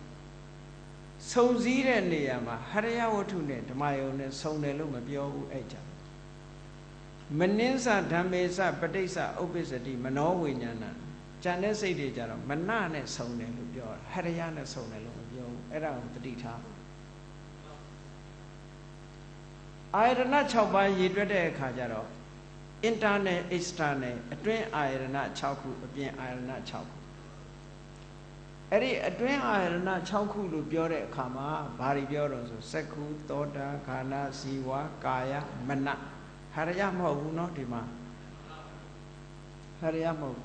S1: ဆုံစည်းတဲ့နေရာမှာဟရိယဝတ္ထုနဲ့ဓမ္မယုံနဲ့ဆုံတယ်လို့မပြောဘူးအဲ့ကြောင့်မနင်းစဓမ္မေစပဋိစ္စဥပ္ပစ္စတိမနောဝိညာဏကျန်တဲ့စိတ်တွေကြတော့မနနဲ့ဆုံတယ်လို့ပြောတာဟရိယနဲ့ဆုံတယ်လို့မပြောဘူးအဲ့ဒါကိုတတိထားအာယတနာ6ပါးရည်တွက်တဲ့အခါကျတော့ internal external အတွင်းအာယတနာ6ခုအပြင်အာယတနာ6ခု အဲ့ဒီအတွင်းအာရဏ6ခုလို့ပြောတဲ့အခါမှာဘာတွေပြောတော့ဆိုစက္ခုသောတာခန္ဓာဇီဝကာယမနဟရယမဟုတ်ဘူးเนาะဒီမှာဟရယမဟုတ်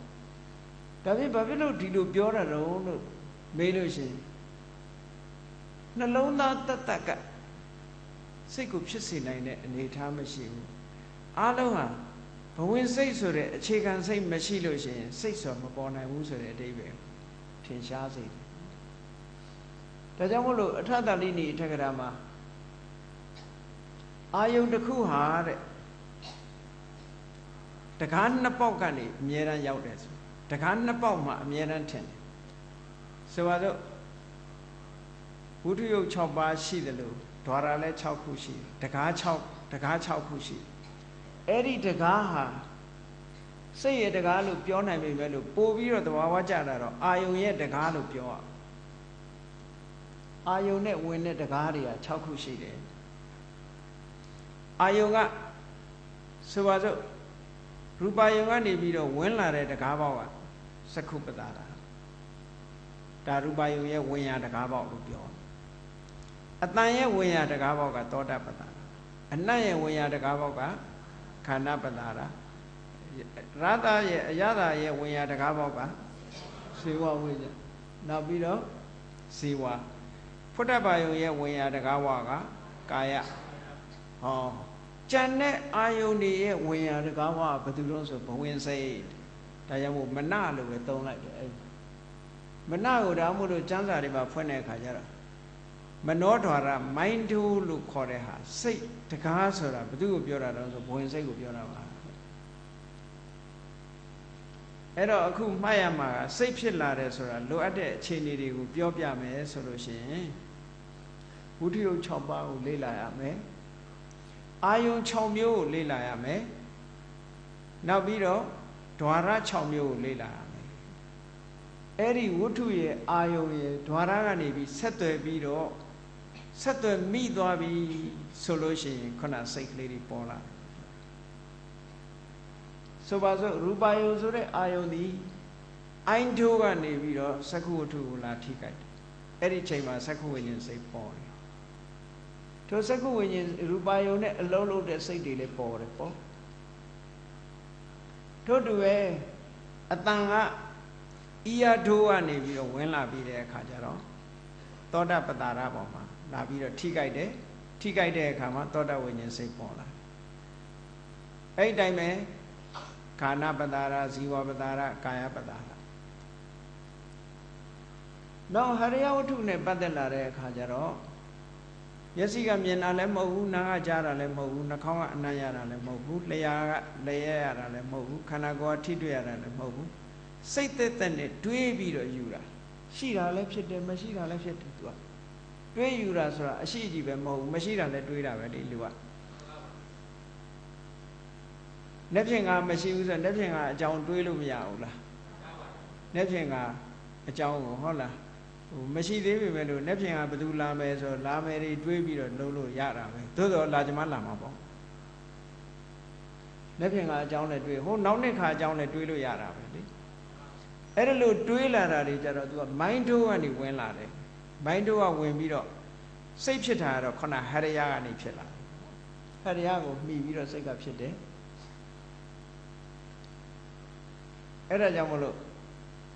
S1: ဒါဖြင့်ဘာဖြစ်လို့ဒီလိုပြောရတော့လို့မေးလို့ရှိရင်နှလုံးသားတတ်တတ်ကစိတ်ကိုဖြစ်စေနိုင်တဲ့အနေအထားမရှိဘူးအားလုံးဟာဘဝင်စိတ်ဆိုတဲ့အခြေခံစိတ်မရှိလို့ရှိရင်စိတ်ဆိုမပေါ်နိုင်ဘူးဆိုတဲ့အဓိပ္ပာယ်ထင်ရှားစေတယ်ဒါကြောင့်မို့လို့အထတလိနိအထက်ကရာမှာအာယုန်တစ်ခုဟာတဲ့တကားနှစ်ပေါက်ကနေအမြဲတမ်းရောက်တယ်ဆိုတကားနှစ်ပေါက်မှာအမြဲတမ်းထင်တယ်ဆိုပါတော့ဝိတုယုတ်6ပါးရှိတယ်လို့ဓာရလည်း6ခုရှိတယ်တကား6ခုရှိတယ်အဲ့ဒီတကားဟာစိတ်ရဲ့တကားလို့ပြောနိုင်ပြီပဲလို့ပို့ပြီးတော့သဘာဝကျတာတော့အာယုန်ရဲ့တကားလို့ပြောရအာယုန်နဲ့ဝင်တဲ့တကားတွေက6ခုရှိတယ်အာယုန်ကဆိုပါစို့ရူပယုန်ကနေပြီးတော့ဝင်လာတဲ့တကားပေါက်ကစက္ခုပတာဒါရူပယုန်ရဲ့ဝင်ရတကားပေါက်လို့ပြောအတန်ရဲ့ဝင်ရတကားပေါက်ကသောတာပတာအနတ်ရဲ့ဝင်ရတကားပေါက်ကခန္ဓာပတာရတရဲ့အရသာရဲ့ဝင်ရတကားပေါက်ကဇေဝဝိဇ္ဇနောက်ပြီးတော့ဇေဝဖုဒ္ဓဘာယုံရဲ့ဝင်ရတကားပေါက်ကကာယဟောကျန်တဲ့အာယုန်တွေရဲ့ဝင်ရတကားပေါကဘယ်သူလို့ဆိုဘဝင်စိတ်ဒါကြောင့်မို့မနလို့ပဲသုံးလိုက်တယ်အဲ့မနကိုဒါမှမဟုတ်ကျမ်းစာတွေမှာဖွင့်တဲ့အခါကျတော့မနောဓာရမိုင်းဒူးလို့ခေါ်တဲ့ဟာစိတ်တကားဆိုတာဘယ်သူကိုပြောတာတော့ဆိုဘဝင်စိတ်ကိုပြောတာပါအဲ့တော့အခုမှတ်ရမှာကစိတ်ဖြစ်လာတယ်ဆိုတာလိုအပ်တဲ့အခြေအနေတွေကိုပြောပြမယ်ဆိုလို့ရှိရင်ဝိတုယုတ်6ပါးကိုလေ့လာရမယ်အာယုန်6မျိုးကိုလေ့လာရမယ်နောက်ပြီးတော့ဓာရ6မျိုးကိုလေ့လာရမယ်အဲ့ဒီဝိတုရဲ့အာယုန်ရဲ့ဓာရကနေပြီးဆက်သွယ်ပြီးတော့ဆက်သွယ်မိသွားပြီဆိုလို့ရှိရင်ခုနစိတ်ကလေးတွေပေါ်လာဆိုပါစို့ရူပယုံဆိုတဲ့အာယုန်ဒီအိုင်းထိုးကနေပြီးတော့စက္ခုဝတ္ထုကိုလာထိကြိုက်တယ်အဲ့ဒီချိန်မှာစက္ခုဝိညာဉ်စိတ်ပေါ်တယ်ထိုစက္ခုဝိညာဉ်ရူပယုံနဲ့အလုံးလုံးတဲ့စိတ်တွေလည်းပေါ်တယ်ပေါ့ထို့တူပဲအတန်ကဤရထိုးကနေပြီးတော့ဝင်လာပြီးတဲ့အခါကျတော့သောတာပတ္တာရပေါ်မှာလာပြီးတော့ထိကြိုက်တယ်ထိကြိုက်တဲ့အခါမှာသောတာဝိညာဉ်စိတ်ပေါ်လာအဲ့ဒီတိုင်းပဲခန္ဓာပတ္တာရဇီဝပတ္တာရကာယပတ္တာရနောက်ဟရိယဝတ္ထုနဲ့ပတ်သက်လာတဲ့အခါကျတော့မျက်စိကမြင်တာလည်းမဟုတ်ဘူးနားကကြားတာလည်းမဟုတ်ဘူးနှာခေါင်းကအနံ့ရတာလည်းမဟုတ်ဘူးလျှာကလျှက်ရတာလည်းမဟုတ်ဘူးခန္ဓာကိုယ်ကထိတွေ့ရတာလည်းမဟုတ်ဘူးစိတ်သက်သက်နဲ့တွေးပြီးတော့ယူတာရှိတာလည်းဖြစ်တယ်မရှိတာလည်းဖြစ်တယ်သူကတွေးယူတာဆိုတာအရှိကြီးပဲမဟုတ်ဘူးမရှိတာလည်းတွေးတာပဲဒီလူကလက်ဖြင့်ကမရှိဘူးဆိုတော့လက်ဖြင့်ကအကြောင်းတွေးလို့မရဘူးလားလက်ဖြင့်ကအကြောင်းကိုဟုတ်လားဟိုမရှိသေးပေမဲ့လို့လက်ဖြင့်ကဘယ်သူလာမယ်ဆိုတော့လာမယ်တွေတွေးပြီးတော့လုံးလို့ရတာပဲသို့တော်လာကြမှာလာမှာပေါ့လက်ဖြင့်ကအကြောင်းနဲ့တွေးဟိုနောက်နှစ်ခါအကြောင်းနဲ့တွေးလို့ရတာပဲလေအဲ့ဒါလို့တွေးလာတာတွေကြတော့သူကမိုင်းတိုးကနေဝင်လာတယ်မိုင်းတိုးကဝင်ပြီးတော့စိတ်ဖြစ်တာကတော့ခဏဟရိယကနေဖြစ်လာဟရိယကိုမှီပြီးတော့စိတ်ကဖြစ်တယ်အဲ့ဒါကြောင့်မလို့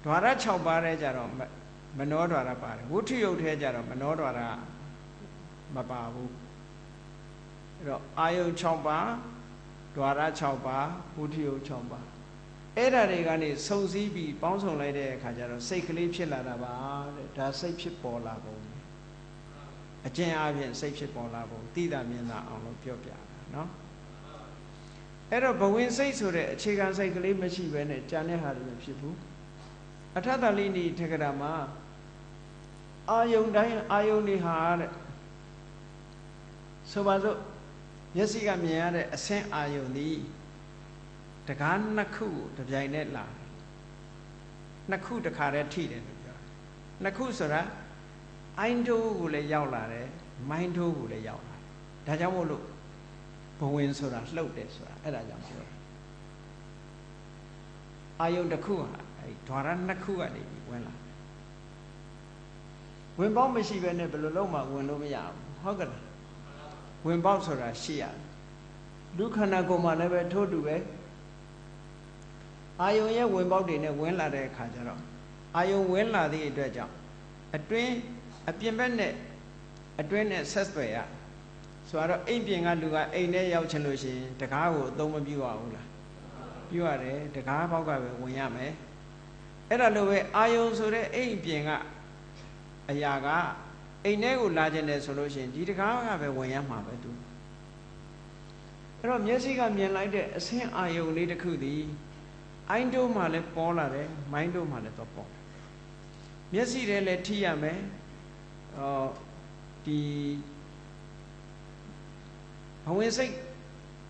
S1: ဓာရ6ပါးထဲကြတော့မနောဓာရပါတယ်ဝဋ္ထုယုတ်ထဲကြတော့မနောဓာရမပါဘူးအဲ့တော့အာယု6ပါးဓာရ6ပါးဝဋ္ထုယုတ်6ပါးအဲ့ဓာတွေကနေစုံစည်းပြီးပေါင်းစုံလိုက်တဲ့အခါကျတော့စိတ်ကလေးဖြစ်လာတာပါတဲ့ဒါစိတ်ဖြစ်ပေါ်လာပုံအကျဉ်းအားဖြင့်စိတ်ဖြစ်ပေါ်လာပုံသိတာမြင်တာအောင်လို့ပြောပြတာနော်အဲ့တော့ဘဝင်စိတ်ဆိုတဲ့အခြေခံစိတ်ကလေးမရှိဘဲနဲ့ကြံတဲ့ဟာတွေမဖြစ်ဘူးအထတလိနိထက်ကရာမှာအာယုန်တိုင်းအာယုန်တွေဟာတဲ့ဆိုပါစို့မျက်စိကမြင်ရတဲ့အဆင်းအာယုန်ဒီတကားနှစ်ခုတပြိုင်တည်းလာနှစ်ခုတခါတည်းထိတယ်လို့ပြောတယ်နှစ်ခုဆိုတာအိုင်းတိုးကိုလည်းရောက်လာတယ်မိုင်းတိုးကိုလည်းရောက်လာတယ်ဒါကြောင့်မို့လို့ဘဝင်ဆိုတာလှုပ်တယ်ဆိုတာအဲ့ဒါကြောင့်ပြောတယ်အာယုန်တစ်ခုဟာအဲ့ဓာရနှစ်ခုကနေဝင်လာ ဝင်ပေါက်မရှိဘဲနဲ့ဘယ်လိုလုပ်မှဝင်လို့မရဘူးဟုတ်ကဲ့ဝင်ပေါက်ဆိုတာရှိရတယ်ဒုက္ခနာကိုယ်မှာလည်းပဲထိုးတူပဲအာယုံရဲ့ဝင်ပေါက်တွေနဲ့ဝင်လာတဲ့အခါကျတော့အာယုံဝင်လာသည့်အတွက်ကြောင့်အတွင်းအပြင်ဘက်နဲ့အတွင်းနဲ့ဆက်သွယ်ရဆိုတော့အိမ်ပြင်ကလူကအိမ်ထဲရောက်ချင်လို့ရှိရင်တကားကိုအသုံးမပြုရဘူးလားပြုရတယ်တကားပေါက်ကပဲဝင်ရမယ်အဲ့ဒါလိုပဲအာယုံဆိုတဲ့အိမ်ပြင်ကအရာကအိမ်ထဲကိုလာခြင်းတယ်ဆိုလို့ရှိရင်ဒီတကားကပဲဝင်ရမှာပဲသူအဲ့တော့မျက်စိကမြင်လိုက်တဲ့အဆင်းအာယုံလေးတစ်ခုသည်အိုင်းတို့မှလည်းပေါ်လာတယ်မိုင်းတို့မှလည်းတော့ပေါ်မျက်စိထဲလည်းထိရမယ်ဒီဘဝင်စိတ်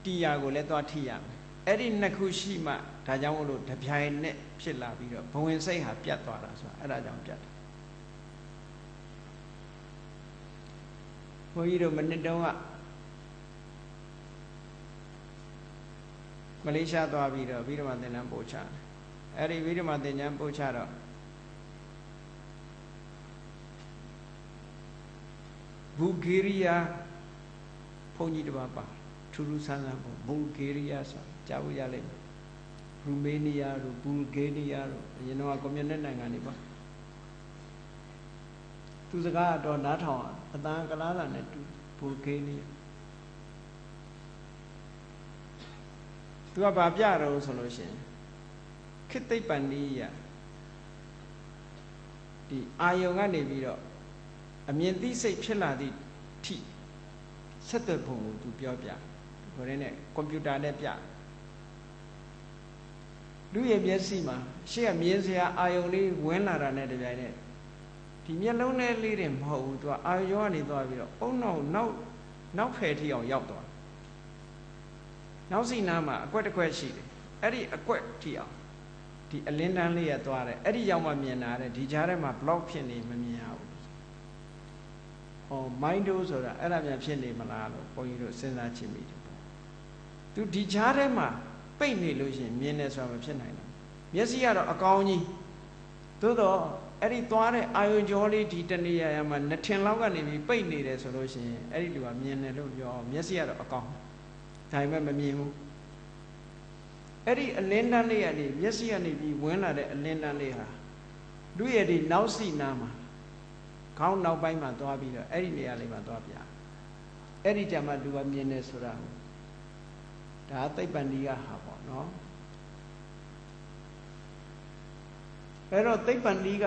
S1: တရားကိုလည်းသွားထိရမယ်အဲ့ဒီနှစ်ခုရှိမှဒါကြောင့်မို့လို့တပြိုင်နဲ့ဖြစ်လာပြီးတော့ဘဝင်စိတ်ဟာပြတ်သွားတာဆိုတာအဲ့ဒါကြောင့်ပြတ်တယ်ဘုန်းကြီးတို့မနစ်တုန်းကမလေးရှားသွားပြီးတော့ဗိဓမာသင်္นานပို့ချတယ်အဲ့ဒီဗိဓမာသင်္นานပို့ချတော့ဘူဂေရီးယားဘုန်းကြီးတစ်ပါးပါထူးထူးဆန်းဆန်းပေါ့ဘူဂေရီးယားဆိုကြားဖို့ရလိမ့်မယ်ရူမေးနီးယားတို့ဘူဂေရီးယားတို့အရင်တော့ကွန်မြူနစ်နိုင်ငံတွေပါသူစကားတော့နားထောင်အတန်ကလားလာနဲ့တူဘူဂေရီးယားသူကဘာပြတော့ဆိုလို့ရှိရင်ခိသိပ္ပန္နိယဒီအာယုံကနေပြီးတော့အမြင်သိစိတ်ဖြစ်လာသည့်ထိဆက်သွယ်ပုံကိုသူပြောပြဟိုရင်းနဲ့ကွန်ပျူတာနဲ့ပြလူရဲ့မျက်စိမှာရှေ့ကမြင်စရာအာယုံလေးဝင်လာတာနဲ့တပြိုင်နက်ဒီမျက်လုံးလေးတွေမဟုတ်ဘူးသူကအာယုံကနေသွားပြီးတော့အုံနောက်ဖယ်ထိအောင်ရောက်သွားနောက်စီနားမှာအကွက်တစ်ခွက်ရှိတယ်အဲ့ဒီအကွက်ထိအောင်ဒီအလင်းတန်းလေးရသွားတယ်အဲ့ဒီရောက်မှမြင်တာတဲ့ဒီကြားထဲမှာ block ဖြစ်နေမမြင်ရဘူးဟော mind တို့ဆိုတာအဲ့ဒါများဖြစ်နေမလားလို့ဘုန်းကြီးတို့စဉ်းစားကြည့်မိတယ်ပေါ့သူဒီကြားထဲမှာပိတ်နေလို့ရှိရင်မြင်တယ်ဆိုတာမဖြစ်နိုင်ဘူးမျက်စိကတော့အကောင်းကြီးသို့တော့အဲ့ဒီသွားတဲ့အာယုံကြောလေးဒီတနေရာမှာနှစ်ထင်လောက်ကနေပြီးပိတ်နေတယ်ဆိုလို့ရှိရင်အဲ့ဒီလူကမြင်တယ်လို့ပြောမျက်စိကတော့အကောင်းဒါပေမဲ့မမြင်ဘူးအဲ့ဒီအလင်းတန်းလေးကနေမျက်စိကနေပြီးဝင်လာတဲ့အလင်းတန်းလေးဟာလူရဲ့ဒီနောက်စီနားမှာခေါင်းနောက်ပိုင်းမှာသွားပြီးတော့အဲ့ဒီနေရာလေးမှာသွားပြအဲ့ဒီကြမှာလူကမြင်တယ်ဆိုတာဒါသိပ္ပန္နိယဟာပေါ့နော်အဲ့တော့သိပ္ပန္နိက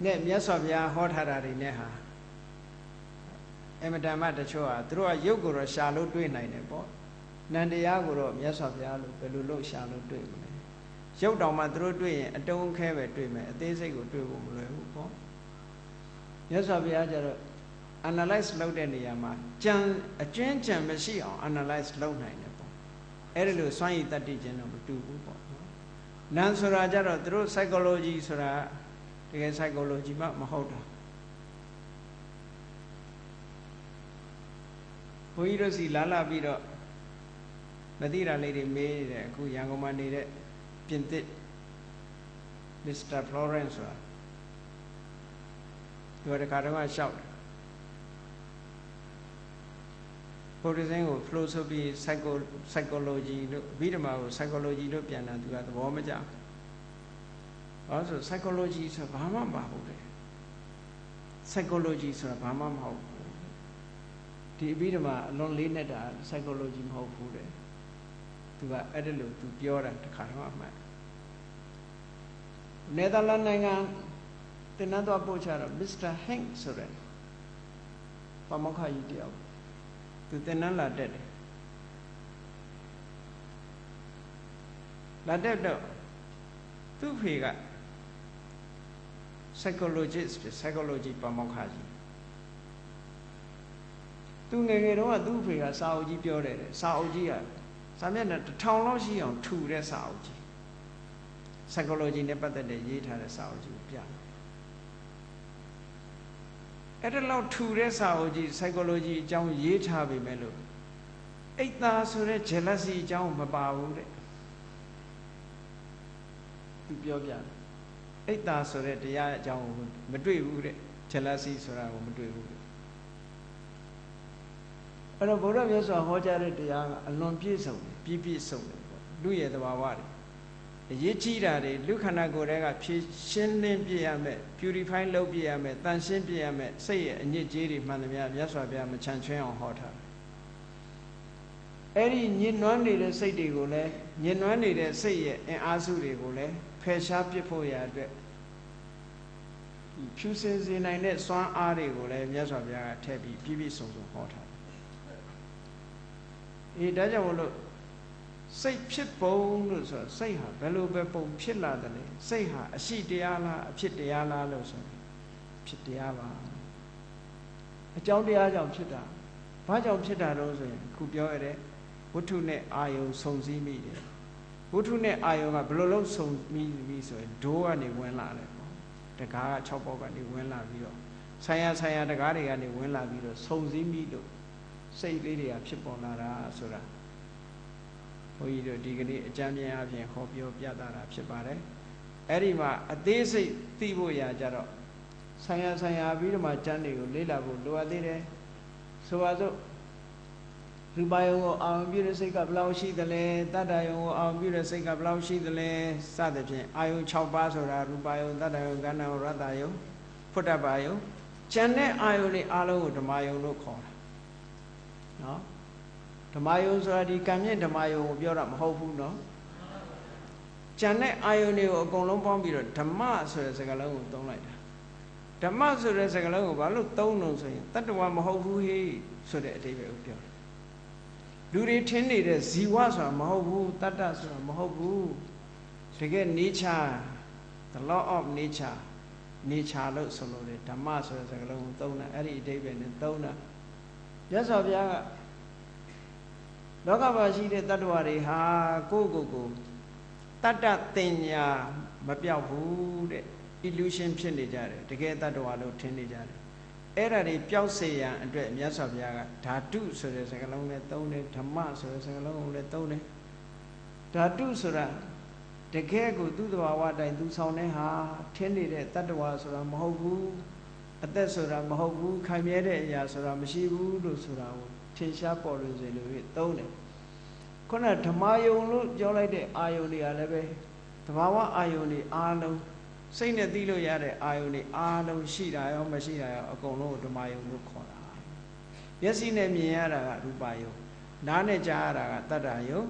S1: နဲ့မြတ်စွာဘုရားဟောထားတာတွေနဲ့ဟာအမတန်မှတချို့ဟာသူတို့ကရုပ်ကိုတော့ရှာလို့တွေ့နိုင်တယ်ပေါ့နန္တရားကိုတော့မြတ်စွာဘုရားလို့ဘယ်လိုလုပ်ရှာလို့တွေ့မလဲရုပ်တောင်မှသူတို့တွေ့ရင်အတုံးခဲပဲတွေ့မယ်အသေးစိတ်ကိုတွေ့ဖို့မလွယ်ဘူးပေါ့မြတ်စွာဘုရားကျတော့ analyze လုပ်တဲ့နေရာမှာအကျဉ်းကြံမရှိအောင် analyze လုပ်နိုင်တယ်ပေါ့အဲ့ဒီလိုစွမ်းရည်တတ္တိခြင်းတော့မတူဘူးပေါ့နော်နံဆိုတာကျတော့သူတို့ psychology ဆိုတာတကယ် psychology မှမဟုတ်တာဘုန်းကြီးတို့စီလာပြီးတော့မသိတာလေးတွေမေးနေတယ်အခုရန်ကုန်မှာနေတဲ့ပြင်သစ် Mr. Florence ဆိုတာသူကတခါတော့ရှောက်တယ်ဘုရားရှင်ကို philosophy psychology လို့ဗိဓမာကို psychology လို့ပြန်တာသူကသဘောမကျဘာလို့ဆို psychology ဆိုတာဘာမှမပါဘူးလေ psychology ဆိုတာဘာမှမဟုတ်ဘူးဒီဗိဓမာအလွန်လေးနဲ့တာ psychology မဟုတ်ဘူးတဲ့သူကအဲ့ဒါလို့သူပြောတာတခါတော့အမှတ်နယ်သာလန်နိုင်ငံတင်နန်းသွားပို့ချတော့ Mr. Hank ဆိုတဲ့ပမောက္ခကြီးတယောက်သူတင်နန်းလာတက်တယ်လာတက်တော့သူ့ဖေက psychologist ပဲ psychology ပမောက္ခကြီးသူငယ်ငယ်တော့သူ့ဖေကစာအုပ်ကြီးပြောတယ်စာအုပ်ကြီးကစာမျက်နှာ1000လောက်ရှိအောင်ထူတဲ့စာအုပ်ကြီး psychology နဲ့ပတ်သက်တဲ့ရေးထားတဲ့စာအုပ်ကြီးပြတယ်အဲ့ဒါလောက်ထူတဲ့စာအုပ်ကြီး psychology အကြောင်းရေးထားပေမဲ့လို့အိတ်သားဆိုတဲ့ jealousy အကြောင်းမပါဘူးတဲ့သူပြောပြတယ် အိတ်တာဆိုတဲ့တရားအကြောင်းကိုမတွေ့ဘူးတဲ့ jealousy ဆိုတာကိုမတွေ့ဘူးတဲ့အဲ့တော့ဘုရားမြတ်စွာဟောကြားတဲ့တရားကအလွန်ပြည့်စုံတယ်ပြည့်စုံတယ်ပေါ့လူရဲ့သဘာဝတွေအရေးကြီးတာတွေလူခန္ဓာကိုယ်တွေကဖြည့်ရှင်းလင်းပြရမယ် purify လုပ်ပြရမယ်တန်ရှင်းပြရမယ်စိတ်ရဲ့အညစ်အကြေးတွေမှန်သမျှမြတ်စွာဘုရားမချမ်းချွင်းအောင်ဟောထားတယ်အဲ့ဒီညင်နွမ်းနေတဲ့စိတ်တွေကိုလည်းညင်နွမ်းနေတဲ့စိတ်ရဲ့အင်အားစုတွေကိုလည်းဖယ်ရှားပစ်ဖို့ရအတွက်ဖြူစင်စေနိုင်တဲ့စွမ်းအားတွေကိုလည်းမြတ်စွာဘုရားကထည့်ပြီးပြည့်ပြည့်စုံစုံဟောထားတယ်ဒါကြောင့်မလို့စိတ်ဖြစ်ပုံလို့ဆိုစိတ်ဟာဘယ်လိုပဲပုံဖြစ်လာတယ်လဲစိတ်ဟာအရှိတရားလားအဖြစ်တရားလားလို့ဆိုဖြစ်တရားပါအကြောင်းတရားကြောင့်ဖြစ်တာဘာကြောင့်ဖြစ်တာတော့ဆိုရင်ခုပြောရတဲ့ဝတ္ထုနဲ့အာယုံဆုံစည်းမိတယ်ဝတ္ထုနဲ့အာယုံကဘယ်လိုလုပ်ဆုံမိဆိုရင်ဒိုးကနေဝင်လာတယ်ပေါ့တကားက6ပေါက်ကနေဝင်လာပြီးတော့ဆိုင်ရာတကားတွေကနေဝင်လာပြီးတော့ဆုံစည်းမိလို့စိတ်လေးတွေကဖြစ်ပေါ်လာတာဆိုတာဘုန်းကြီးတို့ဒီကနေ့အကြံဉာဏ်အပြင်ဟောပြောပြတာဖြစ်ပါတယ်အဲ့ဒီမှာအသေးစိတ်သိဖို့ရာကြတော့ဆိုင်ရာပြီးတော့မှကျမ်းတွေကိုလေ့လာဖို့လိုအပ်သေးတယ်ဆိုပါစို့ရူပယုံကိုအောင်ပြုတဲ့စိတ်ကဘယ်လောက်ရှိသလဲတတ္တယုံကိုအောင်ပြုတဲ့စိတ်ကဘယ်လောက်ရှိသလဲစသဖြင့်အာယုံ6ပါးဆိုတာရူပယုံတတ္တယုံကဏ္ဍယုံရတ္တယုံဖုတ္တပယုံကျန်တဲ့အာယုံတွေအားလုံးကိုဓမ္မယုံလို့ခေါ်တာနော်ဓမ္မယုံဆိုတာဒီကံမြင့်ဓမ္မယုံကိုပြောတာမဟုတ်ဘူးနော်ကျန်တဲ့အာယုန်တွေကိုအကုန်လုံးပေါင်းပြီးတော့ဓမ္မဆိုတဲ့စကားလုံးကိုသုံးလိုက်တာဓမ္မဆိုတဲ့စကားလုံးကိုဘာလို့သုံးလို့ဆိုရင်တတ္တဝါမဟုတ်ဘူးဟေးဆိုတဲ့အဓိပ္ပာယ်ကိုပြောတယ်လူတွေထင်နေတဲ့ဇီဝဆိုတာမဟုတ်ဘူးတတ္တဆိုတာမဟုတ်ဘူးတကယ် nature the law of nature လို့ဆိုလို့တယ်ဓမ္မဆိုတဲ့စကားလုံးကိုသုံးတာအဲ့ဒီအဓိပ္ပာယ်နဲ့သုံးတာမြတ်စွာဘုရားကလောကမှာရှိတဲ့တတ္တဝါတွေဟာကိုယ်တတ္တတင်ညာမပြောက်ဘူးတဲ့ illusion ဖြစ်နေကြတယ်တကယ်တတ္တဝါလို့ထင်နေကြတယ်အဲ့ဒါတွေပျောက်စေရန်အတွက်မြတ်စွာဘုရားကဓာတုဆိုတဲ့စကားလုံးနဲ့သုံးတယ်ဓမ္မဆိုတဲ့စကားလုံးကိုလည်းသုံးတယ်ဓာတုဆိုတာတကယ်ကိုသူ့သဘာဝတိုင်းသူဆောင်တဲ့ဟာထင်နေတဲ့တတ္တဝါဆိုတာမဟုတ်ဘူးအသက်ဆိုတာမဟုတ်ဘူးခိုင်မြဲတဲ့အရာဆိုတာမရှိဘူးလို့ဆိုတာကိုထင်ရှားပေါ်လွင်စေလို့သုံးတယ်ခုနဓမ္မယုံလို့ပြောလိုက်တဲ့အာယုန်တွေကလည်းပဲသဘာဝအာယုန်တွေအားလုံးစိတ်နဲ့သိလို့ရတဲ့အာယုန်တွေအားလုံးရှိတာရောမရှိတာရောအကုန်လုံးဓမ္မယုံလို့ခေါ်တာမျက်စိနဲ့မြင်ရတာကရူပယုံနားနဲ့ကြားရတာကတတ္တယုံ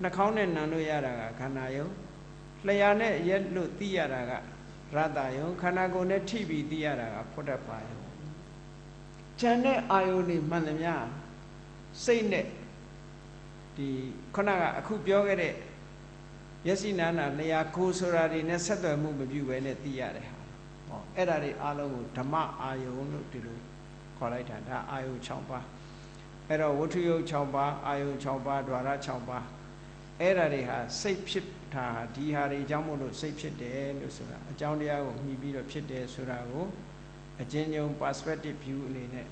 S1: နှာခေါင်းနဲ့နံလို့ရတာကခန္ဓာယုံလျှာနဲ့ရက်လို့သိရတာကရတ္တယုံခန္ဓာကိုယ်နဲ့ထိပြီးသိရတာကဖုတ္တပယုံဉာဏ်နဲ့အာယုန်တွေမှန်သမျှစိတ်နဲ့ဒီခုနကအခုပြောခဲ့တဲ့မျက်စိနာနာလျှာကိုယ်ဆိုတာတွေနဲ့ဆက်သွယ်မှုမပြုဘဲနဲ့သိရတယ်ဟာဟောအဲ့ဒါတွေအားလုံးကိုဓမ္မအာယုံလို့ဒီလိုခေါ်လိုက်တာဒါအာယုံ6ပါးအဲ့တော့ဝတ္ထုယုံ6ပါးအာယုံ6ပါးဓဝရ6ပါးအဲ့ဒါတွေဟာစိတ်ဖြစ်တာဒီဟာတွေအကြောင်းမို့လို့စိတ်ဖြစ်တယ်လို့ဆိုတာအကြောင်းတရားကိုမြည်ပြီးတော့ဖြစ်တယ်ဆိုတာကိုအချင်းချင်း perspective view အနေနဲ့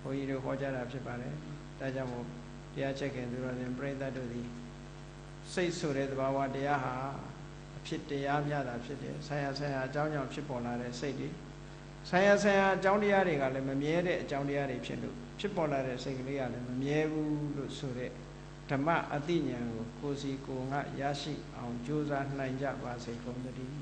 S1: ဘုန်းကြီးတို့ဟောကြားတာဖြစ်ပါတယ်ဒါကြောင့်မို့တရားချက်ခင်သူတော်စင်ပြိဿတ်တို့သည်စိတ်ဆိုတဲ့သဘာဝတရားဟာအဖြစ်တရားများတာဖြစ်တယ်ဆရာအကြောင်းကြောင့်ဖြစ်ပေါ်လာတဲ့စိတ်တွေဆရာအကြောင်းတရားတွေကလည်းမမြဲတဲ့အကြောင်းတရားတွေဖြစ်လို့ဖြစ်ပေါ်လာတဲ့စိတ်ကလေးကလည်းမမြဲဘူးလို့ဆိုတဲ့ဓမ္မအသိဉာဏ်ကိုကိုယ်စီကိုယ်ငါရရှိအောင်ကြိုးစားနိုင်ကြပါစေကုန်သတည်း